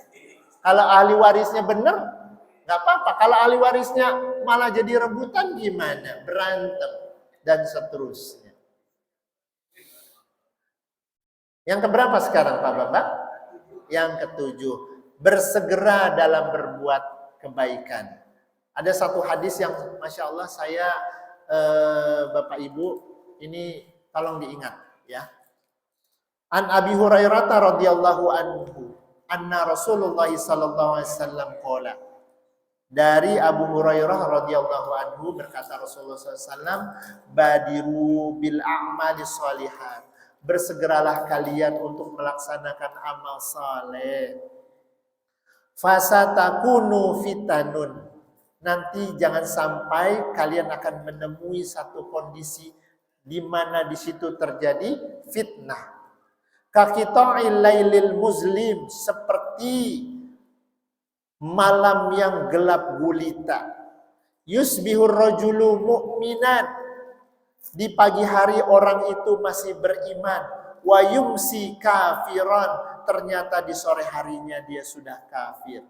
Kalau ahli warisnya benar, nggak apa-apa. Kalau ahli warisnya malah jadi rebutan gimana? Berantem dan seterusnya. Yang keberapa sekarang Pak Bambang? Yang ketujuh, bersegera dalam berbuat kebaikan. Ada satu hadis yang Masya Allah saya Bapak Ibu ini tolong diingat ya. An Abi Hurairah radhiyallahu anhu anna Rasulullah sallallahu alaihi wasallam qala. Dari Abu Hurairah radhiyallahu anhu berkata Rasulullah SAW, badiru bil a'mali sholihat. Bersegeralah kalian untuk melaksanakan amal saleh. Fasatakunu fitanun. Nanti jangan sampai kalian akan menemui satu kondisi di mana di situ terjadi fitnah. Kaqita'il lailil muslim, seperti malam yang gelap gulita. Yusbihur rajulu mu'minan, di pagi hari orang itu masih beriman. Wa yumsi kafiran, ternyata di sore harinya dia sudah kafir.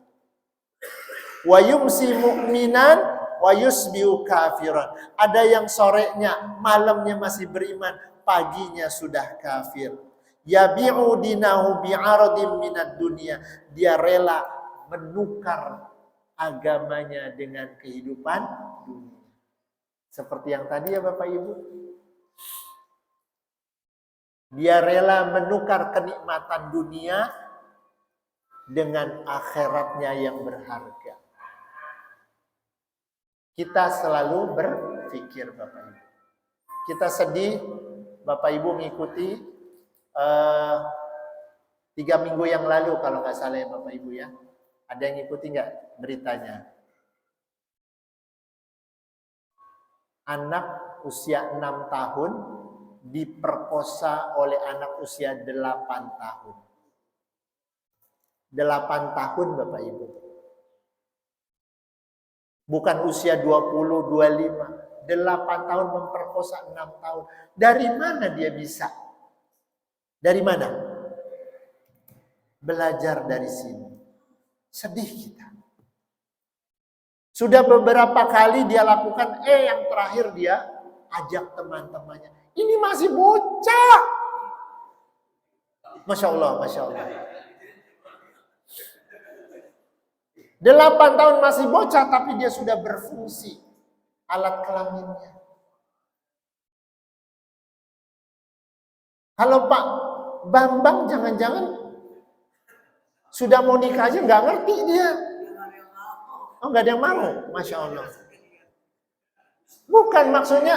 Wa yumsi mu'minan wa yusbihu kafiran. Ada yang sorenya, malamnya masih beriman, paginya sudah kafir. Yabi'u dinahu bi'aradin minad dunia. Dia rela menukar agamanya dengan kehidupan dunia. Seperti yang tadi ya Bapak Ibu. Dia rela menukar kenikmatan dunia dengan akhiratnya yang berharga. Kita selalu berpikir Bapak Ibu. Kita sedih, Bapak Ibu mengikuti 3 minggu yang lalu kalau nggak salah ya Bapak Ibu ya. Ada yang ngikuti nggak beritanya? Anak usia 6 tahun diperkosa oleh anak usia 8 tahun. 8 tahun Bapak Ibu. Bukan usia 20, 25. 8 tahun memperkosa 6 tahun. Dari mana dia bisa? Dari mana? Belajar dari sini. Sedih kita. Sudah beberapa kali dia lakukan, yang terakhir dia ajak teman-temannya. Ini masih bocah. Masya Allah, Masya Allah. 8 tahun masih bocah, tapi dia sudah berfungsi alat kelaminnya. Kalau Pak Bambang jangan-jangan sudah mau nikah aja nggak ngerti dia. Oh, nggak ada yang mau, Masya Allah. Bukan maksudnya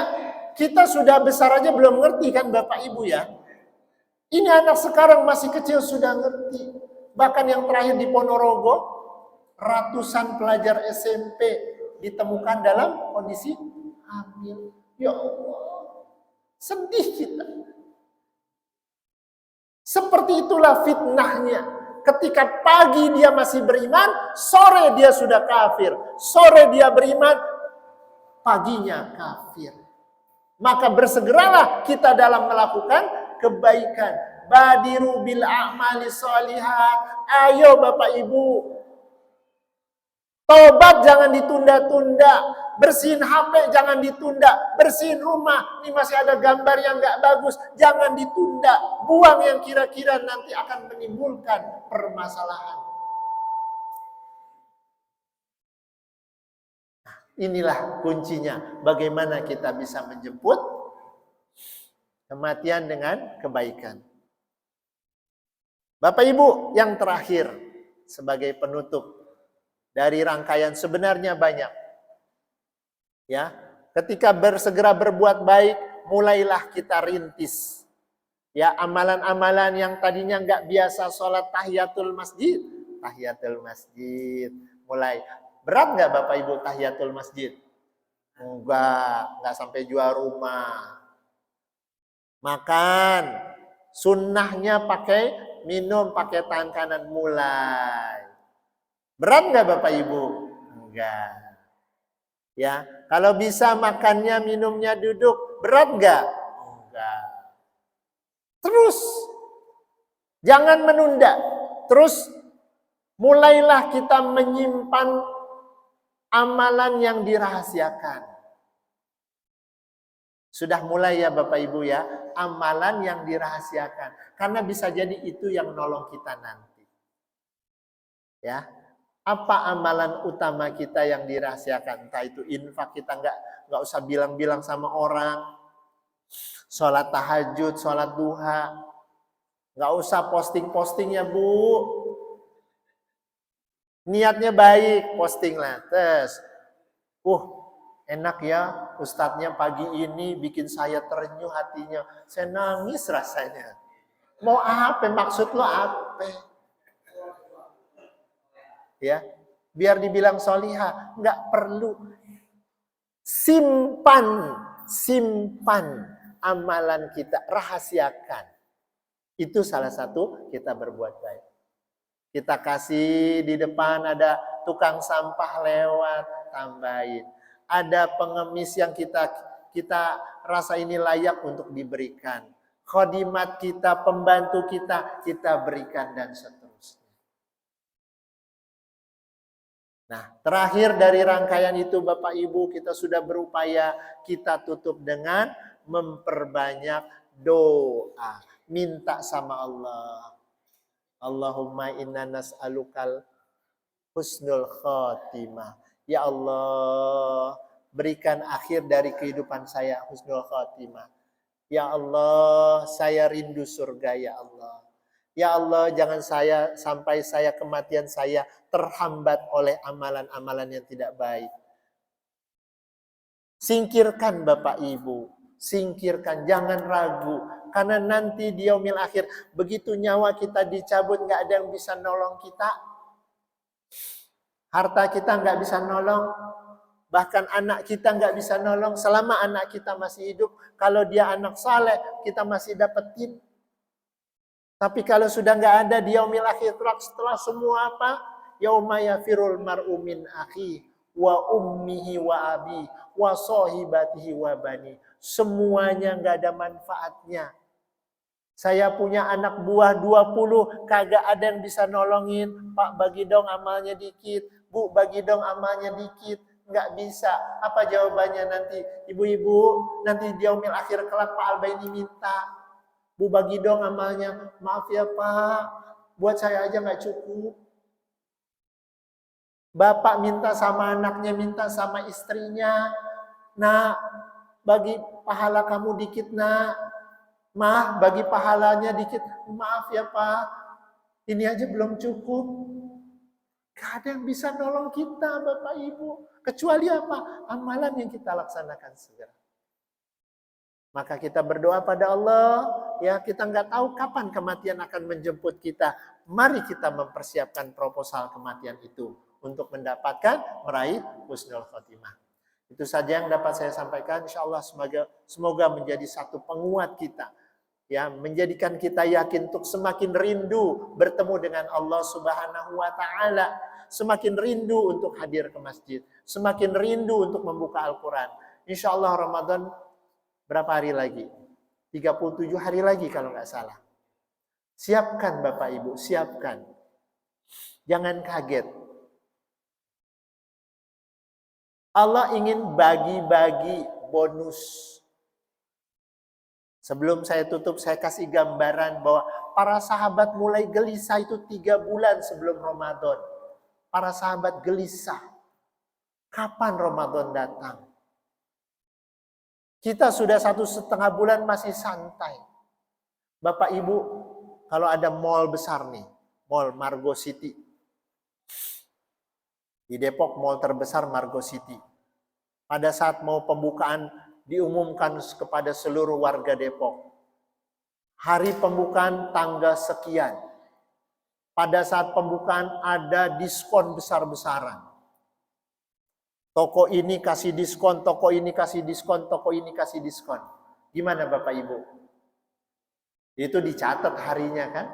kita sudah besar aja belum ngerti kan Bapak Ibu ya. Ini anak sekarang masih kecil sudah ngerti. Bahkan yang terakhir di Ponorogo, ratusan pelajar SMP ditemukan dalam kondisi hamil. Ya Allah, sedih kita. Seperti itulah fitnahnya. Ketika pagi dia masih beriman, sore dia sudah kafir. Sore dia beriman, paginya kafir. Maka bersegeralah kita dalam melakukan kebaikan. Badiru bil a'mali sholihat. Ayo Bapak Ibu. Tobat jangan ditunda-tunda. Bersihin HP jangan ditunda. Bersihin rumah. Ini masih ada gambar yang gak bagus. Jangan ditunda. Buang yang kira-kira nanti akan menimbulkan permasalahan. Inilah kuncinya. Bagaimana kita bisa menjemput kematian dengan kebaikan. Bapak Ibu, yang terakhir sebagai penutup dari rangkaian sebenarnya banyak. Ya, ketika bersegera berbuat baik, mulailah kita rintis. Ya, amalan-amalan yang tadinya nggak biasa sholat tahiyatul masjid, mulai. Berat nggak Bapak Ibu tahiyatul masjid? Enggak sampai jual rumah. Makan, sunnahnya pakai minum pakai tangan kanan mulai. Berat nggak Bapak Ibu? Enggak. Ya, kalau bisa makannya minumnya duduk, berat nggak? Enggak. Terus, jangan menunda. Terus, mulailah kita menyimpan amalan yang dirahasiakan. Sudah mulai ya Bapak Ibu ya, amalan yang dirahasiakan. Karena bisa jadi itu yang nolong kita nanti. Ya, apa amalan utama kita yang dirahasiakan? Entah itu infak, kita nggak usah bilang-bilang sama orang. Sholat tahajud, sholat duha. Nggak usah posting-posting ya Bu. Niatnya baik, posting lah. Terus, enak ya ustadznya pagi ini bikin saya terenyuh hatinya. Saya nangis rasanya. Mau apa? Maksud lo apa? Ya, biar dibilang solihah, nggak perlu. Simpan amalan kita, rahasiakan. Itu salah satu kita berbuat baik. Kita kasih di depan ada tukang sampah lewat, tambahin. Ada pengemis yang kita rasa ini layak untuk diberikan. Khodimat kita, pembantu kita berikan dan seterusnya. Nah, terakhir dari rangkaian itu Bapak Ibu, kita sudah berupaya, kita tutup dengan memperbanyak doa. Minta sama Allah. Allahumma inna nas'alukal husnul khotimah. Ya Allah, berikan akhir dari kehidupan saya husnul khotimah. Ya Allah, saya rindu surga ya Allah. Ya Allah, jangan sampai saya kematian saya terhambat oleh amalan-amalan yang tidak baik. Singkirkan Bapak Ibu, singkirkan, jangan ragu. Karena nanti di yaumil akhir, begitu nyawa kita dicabut, nggak ada yang bisa nolong kita. Harta kita nggak bisa nolong, bahkan anak kita nggak bisa nolong. Selama anak kita masih hidup, kalau dia anak saleh, kita masih dapetin. Tapi kalau sudah nggak ada di yaumil akhir, setelah semua apa? Yauma yafirul mar'u min akhi wa ummihi wa abi wa sahibatihi wa bani. Semuanya nggak ada manfaatnya. Saya punya anak buah 20, kagak ada yang bisa nolongin. Pak, bagi dong amalnya dikit. Bu, bagi dong amalnya dikit. Nggak bisa. Apa jawabannya nanti? Ibu-ibu, nanti di yaumil akhir kelak Pak Albaini minta. Bu, bagi dong amalnya. Maaf ya Pak, buat saya aja nggak cukup. Bapak minta sama anaknya, minta sama istrinya. Nah, bagi pahala kamu dikit nak. Mah, bagi pahalanya dikit. Maaf ya Pak, ini aja belum cukup. Gak ada yang bisa nolong kita Bapak Ibu. Kecuali apa? Amalan yang kita laksanakan segera. Maka kita berdoa pada Allah, ya kita nggak tahu kapan kematian akan menjemput kita. Mari kita mempersiapkan proposal kematian itu untuk mendapatkan meraih husnul khotimah. Itu saja yang dapat saya sampaikan. Insya Allah semoga menjadi satu penguat kita, ya menjadikan kita yakin untuk semakin rindu bertemu dengan Allah Subhanahu Wa Taala, semakin rindu untuk hadir ke masjid, semakin rindu untuk membuka Al-Quran. Insya Allah Ramadan berapa hari lagi? 37 hari lagi kalau nggak salah. Siapkan Bapak Ibu, siapkan. Jangan kaget. Allah ingin bagi-bagi bonus. Sebelum saya tutup, saya kasih gambaran bahwa para sahabat mulai gelisah itu 3 bulan sebelum Ramadan. Para sahabat gelisah. Kapan Ramadan datang? Kita sudah 1,5 bulan masih santai. Bapak Ibu, kalau ada mall besar nih, mall Margo City. Di Depok mall terbesar Margo City. Pada saat mau pembukaan diumumkan kepada seluruh warga Depok. Hari pembukaan tanggal sekian. Pada saat pembukaan ada diskon besar-besaran. Toko ini kasih diskon, toko ini kasih diskon, toko ini kasih diskon. Gimana Bapak Ibu? Itu dicatat harinya kan?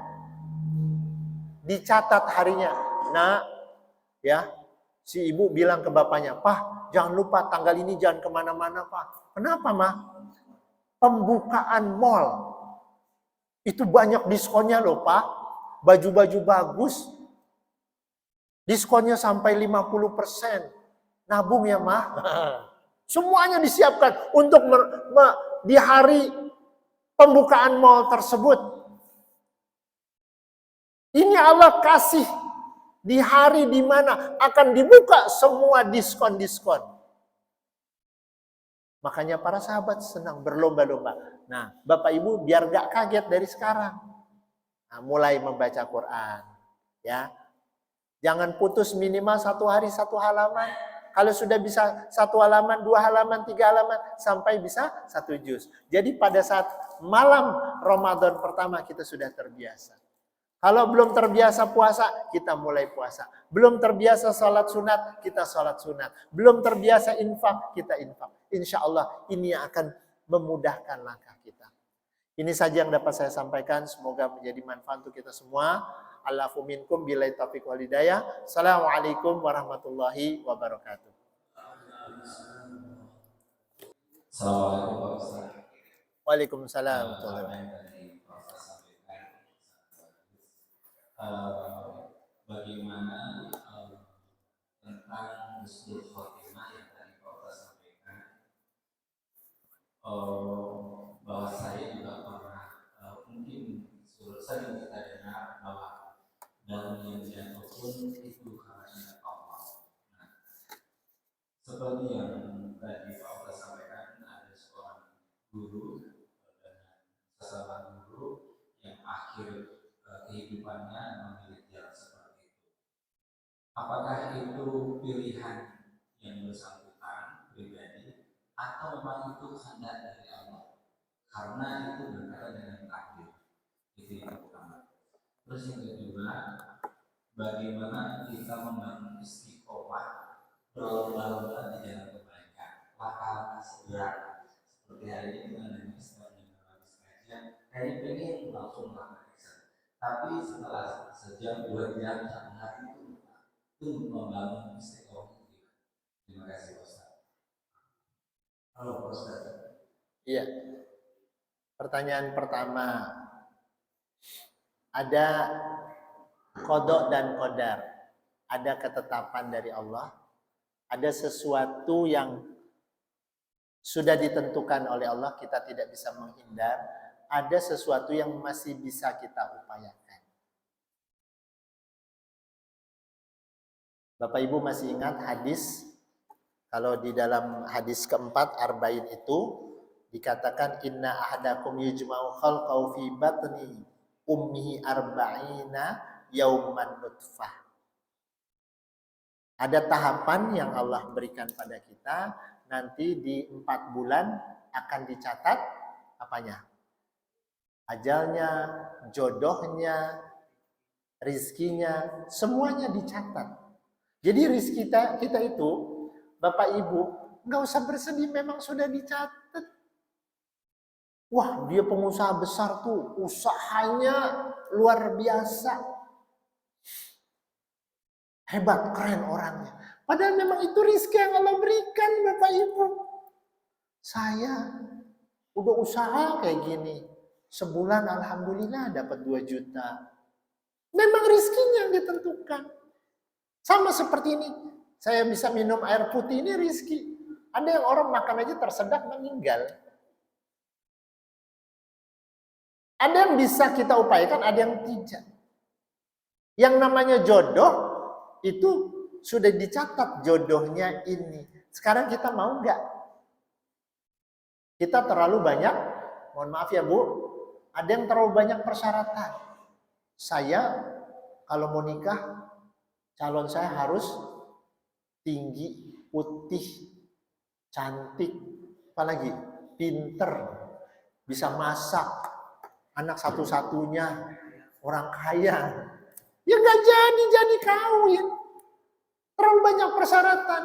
Dicatat harinya. Nah, ya, si ibu bilang ke bapaknya, Pak, jangan lupa tanggal ini jangan kemana-mana Pak. Kenapa Mah? Pembukaan mall. Itu banyak diskonnya loh Pak. Baju-baju bagus. Diskonnya sampai 50%. Nabung ya Mah. Semuanya disiapkan untuk di hari pembukaan mall tersebut. Ini Allah kasih di hari di mana akan dibuka semua diskon-diskon. Makanya para sahabat senang berlomba-lomba. Nah, Bapak Ibu biar gak kaget dari sekarang. Nah, mulai membaca Quran. Ya, jangan putus minimal 1 hari 1 halaman. Kalau sudah bisa 1 halaman, 2 halaman, 3 halaman, sampai bisa 1 juz. Jadi pada saat malam Ramadan pertama kita sudah terbiasa. Kalau belum terbiasa puasa, kita mulai puasa. Belum terbiasa sholat sunat, kita sholat sunat. Belum terbiasa infak, kita infak. Insya Allah ini yang akan memudahkan langkah kita. Ini saja yang dapat saya sampaikan. Semoga menjadi manfaat untuk kita semua. Allahu minkum billahi taufiq wal hidayah. Assalamualaikum warahmatullahi wabarakatuh. Assalamualaikum Pak Ustaz. Waalaikumsalam. Apa yang tadi Pak Ustaz sampaikan, bagaimana tentang husnul khotimah yang tadi Pak Ustaz sampaikan, bahwa saya juga pernah mungkin sering kita dengar bahwa daun yang jatuh pun itu karena Allah. Nah, seperti yang tadi Pak Ustaz sampaikan, ada seorang guru dan apakah itu pilihan yang bersangkutan pribadi atau memang itu kehendak dari Allah, karena itu berkaitan dengan takdir. Itu yang pertama. Terus yang kedua, bagaimana kita membangun istiqomah berlomba-lomba di jalan kebaikan, langkah-langkah sederhana. Seperti hari ini kita ada setelah habis kajian, hari pengen langsung melakukan action. Tapi setelah sejam, 2 jam, 1 hari itu membangun istiqomah. Terima kasih Ustaz. Halo Ustaz. Iya. Pertanyaan pertama, ada qada dan qadar, ada ketetapan dari Allah, ada sesuatu yang sudah ditentukan oleh Allah, kita tidak bisa menghindar, ada sesuatu yang masih bisa kita upayakan. Bapak Ibu masih ingat hadis, kalau di dalam hadis keempat arba'in itu dikatakan inna ahadakum yujma'u khalqahu fi batni ummihi arba'ina yauman nutfah. Ada tahapan yang Allah berikan pada kita, nanti di 4 bulan akan dicatat apanya? Ajalnya, jodohnya, rizkinya, semuanya dicatat. Jadi rizki kita itu, Bapak Ibu, nggak usah bersedih, memang sudah dicatat. Wah, dia pengusaha besar tuh, usahanya luar biasa. Hebat, keren orangnya. Padahal memang itu rizki yang Allah berikan, Bapak Ibu. Saya udah usaha kayak gini. Sebulan alhamdulillah dapat 2 juta. Memang rizkinya yang ditentukan. Sama seperti ini. Saya bisa minum air putih, ini rizki. Ada yang orang makan aja tersedak meninggal. Ada yang bisa kita upayakan, ada yang tidak. Yang namanya jodoh, itu sudah dicatat jodohnya ini. Sekarang kita mau nggak? Kita terlalu banyak, mohon maaf ya Bu, ada yang terlalu banyak persyaratan. Saya kalau mau nikah, calon saya harus tinggi, putih, cantik, apalagi pinter, bisa masak, anak satu-satunya, orang kaya. Ya nggak jadi kawin. Terlalu banyak persyaratan.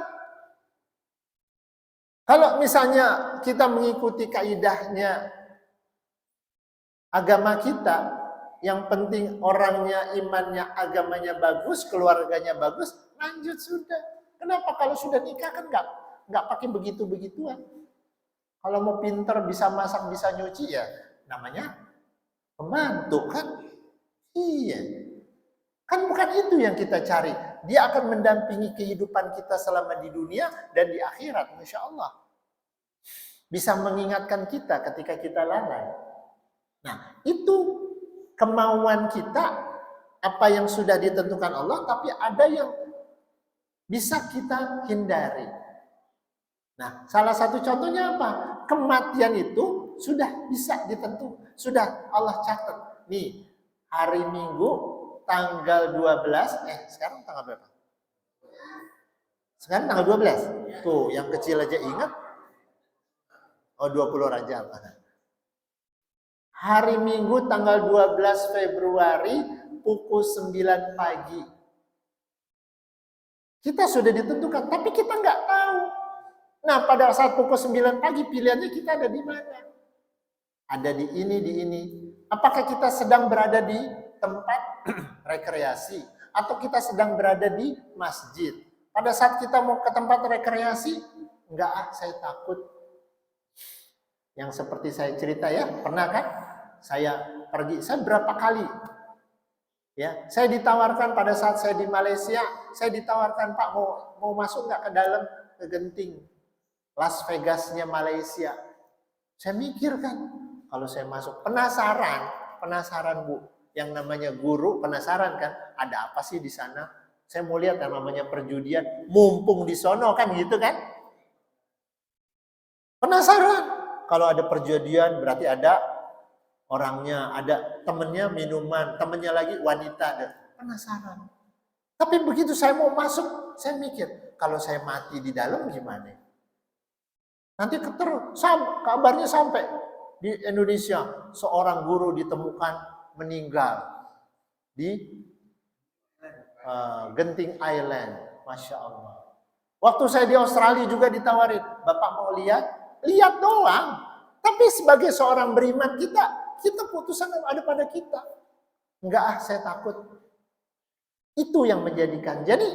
Kalau misalnya kita mengikuti kaidahnya agama kita, yang penting orangnya, imannya, agamanya bagus, keluarganya bagus, lanjut sudah. Kenapa kalau sudah nikah kan nggak pakai begitu-begituan. Kalau mau pinter, bisa masak, bisa nyuci ya namanya pembantu kan. Iya. Kan bukan itu yang kita cari. Dia akan mendampingi kehidupan kita selama di dunia dan di akhirat, Masya Allah. Bisa mengingatkan kita ketika kita lalai. Nah, itu kemauan kita, apa yang sudah ditentukan Allah, tapi ada yang bisa kita hindari. Nah, salah satu contohnya apa? Kematian itu sudah bisa ditentukan, sudah Allah catat. Nih, hari Minggu tanggal 12, sekarang tanggal berapa? Sekarang tanggal 12. Tuh, yang kecil aja ingat. Oh, 20 Rajab. Hari Minggu tanggal 12 Februari pukul 9 pagi. Kita sudah ditentukan, tapi kita nggak tahu. Nah, pada saat pukul 9 pagi pilihannya kita ada di mana? Ada di ini. Apakah kita sedang berada di tempat rekreasi atau kita sedang berada di masjid? Pada saat kita mau ke tempat rekreasi, enggak, saya takut. Yang seperti saya cerita ya, pernah kan? Saya pergi, saya berapa kali? Ya, saya ditawarkan pada saat saya di Malaysia, saya ditawarkan, Pak mau masuk nggak ke dalam, ke Genting Las Vegasnya Malaysia. Saya mikir kan, kalau saya masuk, penasaran Bu. Yang namanya guru penasaran kan, ada apa sih di sana? Saya mau lihat yang namanya perjudian, mumpung di sono kan gitu kan? Penasaran. Kalau ada perjudian berarti ada orangnya, ada temennya minuman, temennya lagi wanita. Penasaran. Tapi begitu saya mau masuk, saya mikir, kalau saya mati di dalam gimana? Nanti kabarnya sampai di Indonesia seorang guru ditemukan meninggal di Genting Island, Masya Allah. Waktu saya di Australia juga ditawarin, Bapak mau lihat? Lihat doang. Tapi sebagai seorang beriman kita putusan ada pada kita. Enggak, saya takut. Itu yang menjadikan. Jadi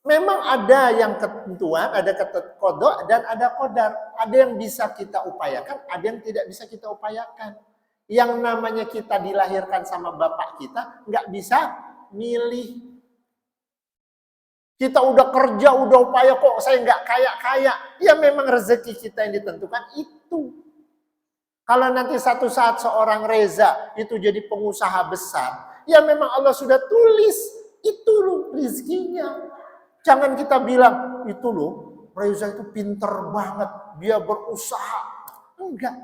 memang ada yang ketentuan, ada kodok dan ada qadar. Ada yang bisa kita upayakan, ada yang tidak bisa kita upayakan. Yang namanya kita dilahirkan sama bapak kita nggak bisa milih. Kita udah kerja, udah upaya kok saya nggak kaya-kaya. Ya memang rezeki kita yang ditentukan itu. Kalau nanti satu saat seorang Reza itu jadi pengusaha besar, ya memang Allah sudah tulis itu loh rezekinya. Jangan kita bilang itu loh Reza itu pinter banget, dia berusaha. Enggak.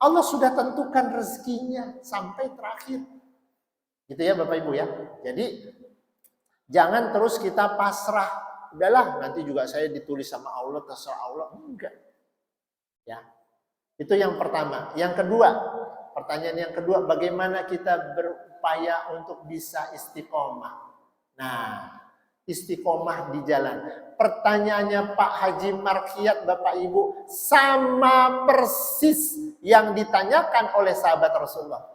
Allah sudah tentukan rezekinya sampai terakhir. Gitu ya Bapak Ibu ya. Jadi jangan terus kita pasrah. Udahlah, nanti juga saya ditulis sama Allah, terserah Allah. Enggak. Ya. Itu yang pertama. Yang kedua, pertanyaan yang kedua, bagaimana kita berupaya untuk bisa istiqomah? Nah, istiqomah di jalan. Pertanyaannya Pak Haji Markiat, Bapak Ibu, sama persis yang ditanyakan oleh sahabat Rasulullah.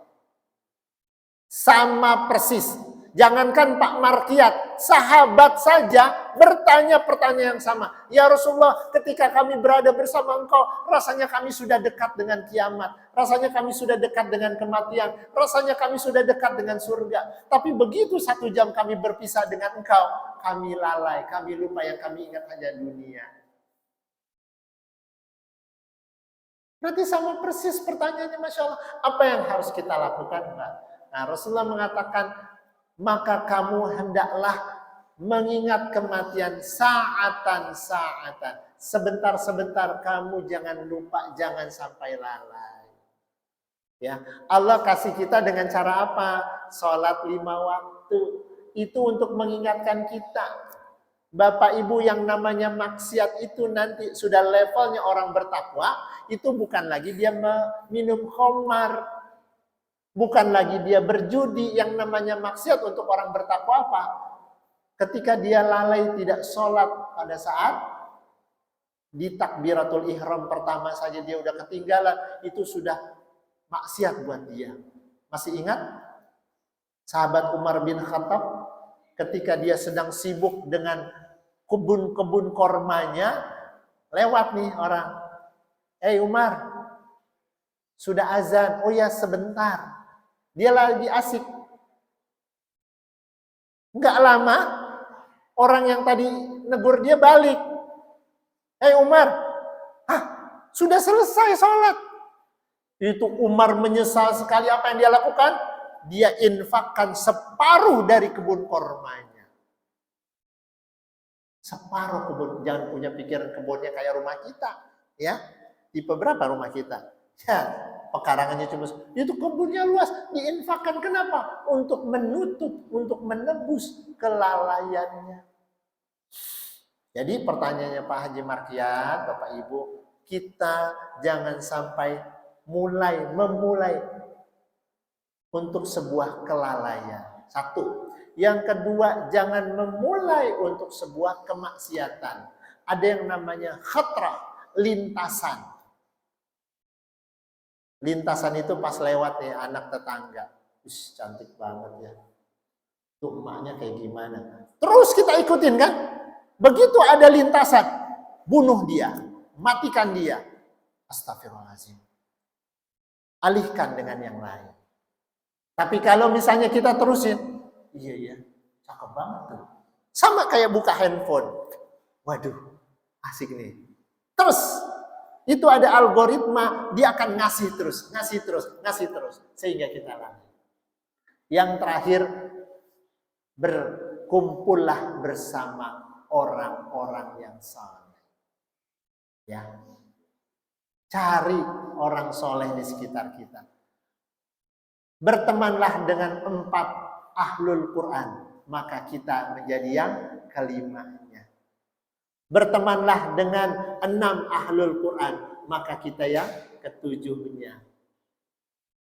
Sama persis. Jangankan Pak Markiat, sahabat saja bertanya pertanyaan yang sama. Ya Rasulullah, ketika kami berada bersama Engkau, rasanya kami sudah dekat dengan kiamat. Rasanya kami sudah dekat dengan kematian. Rasanya kami sudah dekat dengan surga. Tapi begitu 1 jam kami berpisah dengan Engkau, kami lalai, kami lupa, yang kami ingat hanya dunia. Berarti sama persis pertanyaannya, Masya Allah. Apa yang harus kita lakukan, Mbak? Nah, Rasulullah mengatakan, maka kamu hendaklah mengingat kematian saatan. Sebentar-sebentar kamu jangan lupa, jangan sampai lalai. Ya, Allah kasih kita dengan cara apa? Sholat 5 waktu. Itu untuk mengingatkan kita. Bapak Ibu, yang namanya maksiat itu nanti sudah levelnya orang bertakwa, itu bukan lagi dia minum khamar. Bukan lagi dia berjudi. Yang namanya maksiat untuk orang bertakwa apa? Ketika dia lalai tidak sholat pada saat di takbiratul ihram pertama saja dia udah ketinggalan, itu sudah maksiat buat dia. Masih ingat sahabat Umar bin Khattab ketika dia sedang sibuk dengan kebun-kebun kormanya, lewat nih orang, Umar, sudah azan. Oh ya, sebentar. Dia lagi asik. Enggak lama, orang yang tadi negur dia balik. Umar, sudah selesai sholat. Itu Umar menyesal sekali apa yang dia lakukan. Dia infakkan separuh dari kebun kormanya. Separuh kebun. Jangan punya pikiran kebunnya kayak rumah kita. Ya, tipe berapa rumah kita? Ya, pekarangannya cuma itu, kebunnya luas, diinfakkan. Kenapa? Untuk menutup, untuk menebus kelalaiannya. Jadi pertanyaannya Pak Haji Markiat, Bapak Ibu, kita jangan sampai memulai untuk sebuah kelalaian. 1. Yang kedua, jangan memulai untuk sebuah kemaksiatan. Ada yang namanya khatrah, lintasan. Lintasan itu pas lewat nih anak tetangga. Cantik banget ya. Tuh emaknya kayak gimana. Terus kita ikutin kan. Begitu ada lintasan, bunuh dia, matikan dia. Astagfirullahaladzim. Alihkan dengan yang lain. Tapi kalau misalnya kita terusin, iya, cakep banget tuh. Sama kayak buka handphone. Waduh, asik nih. Terus itu ada algoritma, dia akan ngasih terus. Sehingga kita lalai. Yang terakhir, berkumpullah bersama orang-orang yang saleh. Ya. Cari orang soleh di sekitar kita. Bertemanlah dengan 4 ahlul Quran. maka kita menjadi yang kelimanya. Bertemanlah dengan 6 ahlul Quran, maka kita yang ketujuhnya.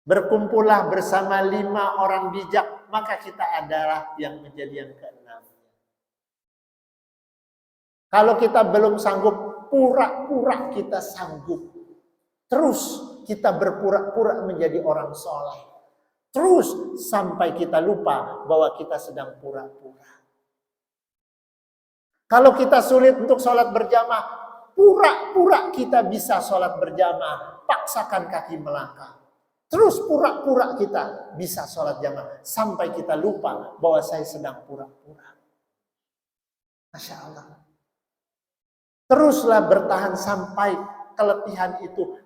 Berkumpullah bersama 5 orang bijak, maka kita adalah yang menjadi yang ke-6. Kalau kita belum sanggup, pura-pura kita sanggup. Terus kita berpura-pura menjadi orang soleh. Terus sampai kita lupa bahwa kita sedang pura-pura. Kalau kita sulit untuk sholat berjamaah, pura-pura kita bisa sholat berjamaah. Paksakan kaki melangkah. Terus pura-pura kita bisa sholat jamaah. Sampai kita lupa bahwa saya sedang pura-pura. Masya Allah. Teruslah bertahan sampai keletihan itu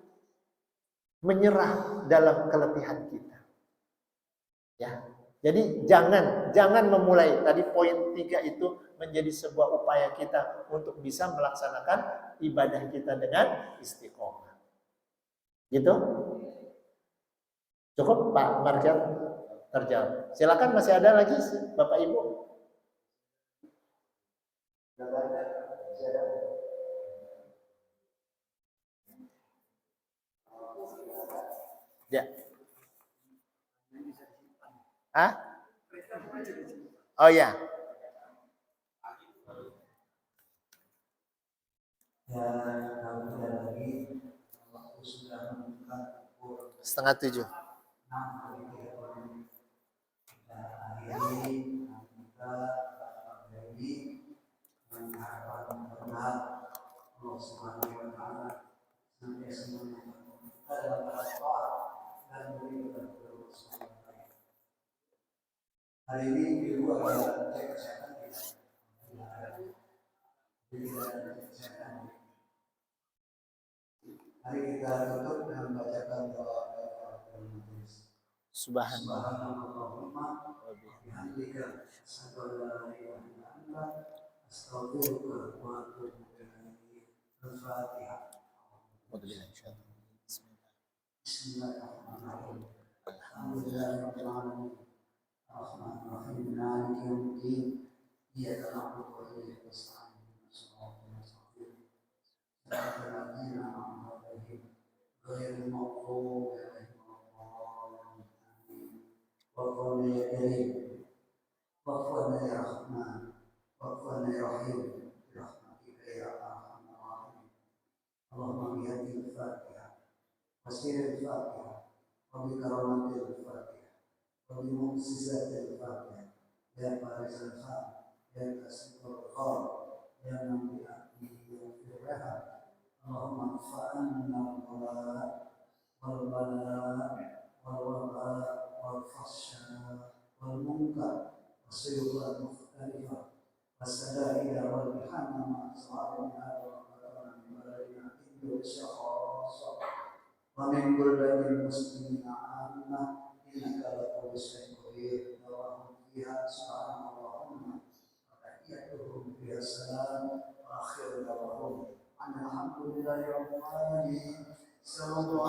menyerah dalam keletihan kita. Ya. Jadi jangan memulai tadi poin 3 itu menjadi sebuah upaya kita untuk bisa melaksanakan ibadah kita dengan istiqomah. Gitu? Cukup Pak Market terjawab. Silakan, masih ada lagi Bapak Ibu? Ya. Hah? Oh ya. Ya, kalau tidak lagi waktu sudah menunjukkan pukul 6:30. 6:30. Kita akhiri kita ini dengan harapan mudah-mudahan Allah Subhanahu wa taala senantiasa menyertai kita dalam berdoa dan beri kita Allah Subhanahu wa taala. Hari ini di luar ada cek kesehatan kita. Jadi tidak ada cek kesehatan. Mari kita tutup dengan membacakan doa majelis. Subhanallahumma wa bihamdika asyhadu an la ilaha illa anta astaghfiruka wa atubu ilaik. Al-Fatihah. Bismillahirrahmanirrahim. Alhamdulillahirabbil alamin. Ar-Rahmanir Rahim. Maliki yaumiddin. Iyyaka na'budu wa iyyaka nasta'in. Shiratal mustaqim. Shiratal ladzina an'amta 'alaihim ghairil maghdubi 'alaihim waladdallin. Waghfir li ya karim, waghfir li ya rahman, waghfir li ya rahim, bi rahmatika ya arhamar rahimin. Allahumma bi hadhihi al-Fatihah wa sirri al-Fatihah wa bi karamati al-Fatihah wa bi mu'jizati al-Fatihah ya faris al-Khan ya kasib al-Khan ya nabi ahli ya firha. Allahumma fa'anna al-bala wal-bala wal-waba wal-fahsya wal-munkar was-suyubat mukhtalifah was-sadaida wal-bihana ma'aswa'ina wa-qadana min baladina Indonesia khasa wa min buldatil muslimina amma innaka la kulli syai'in qadir wa fiha subhanallahumma wa tahiyyatuhum fiha salam wa akhiru da'wahum alhamdulillahi rabbil alamin.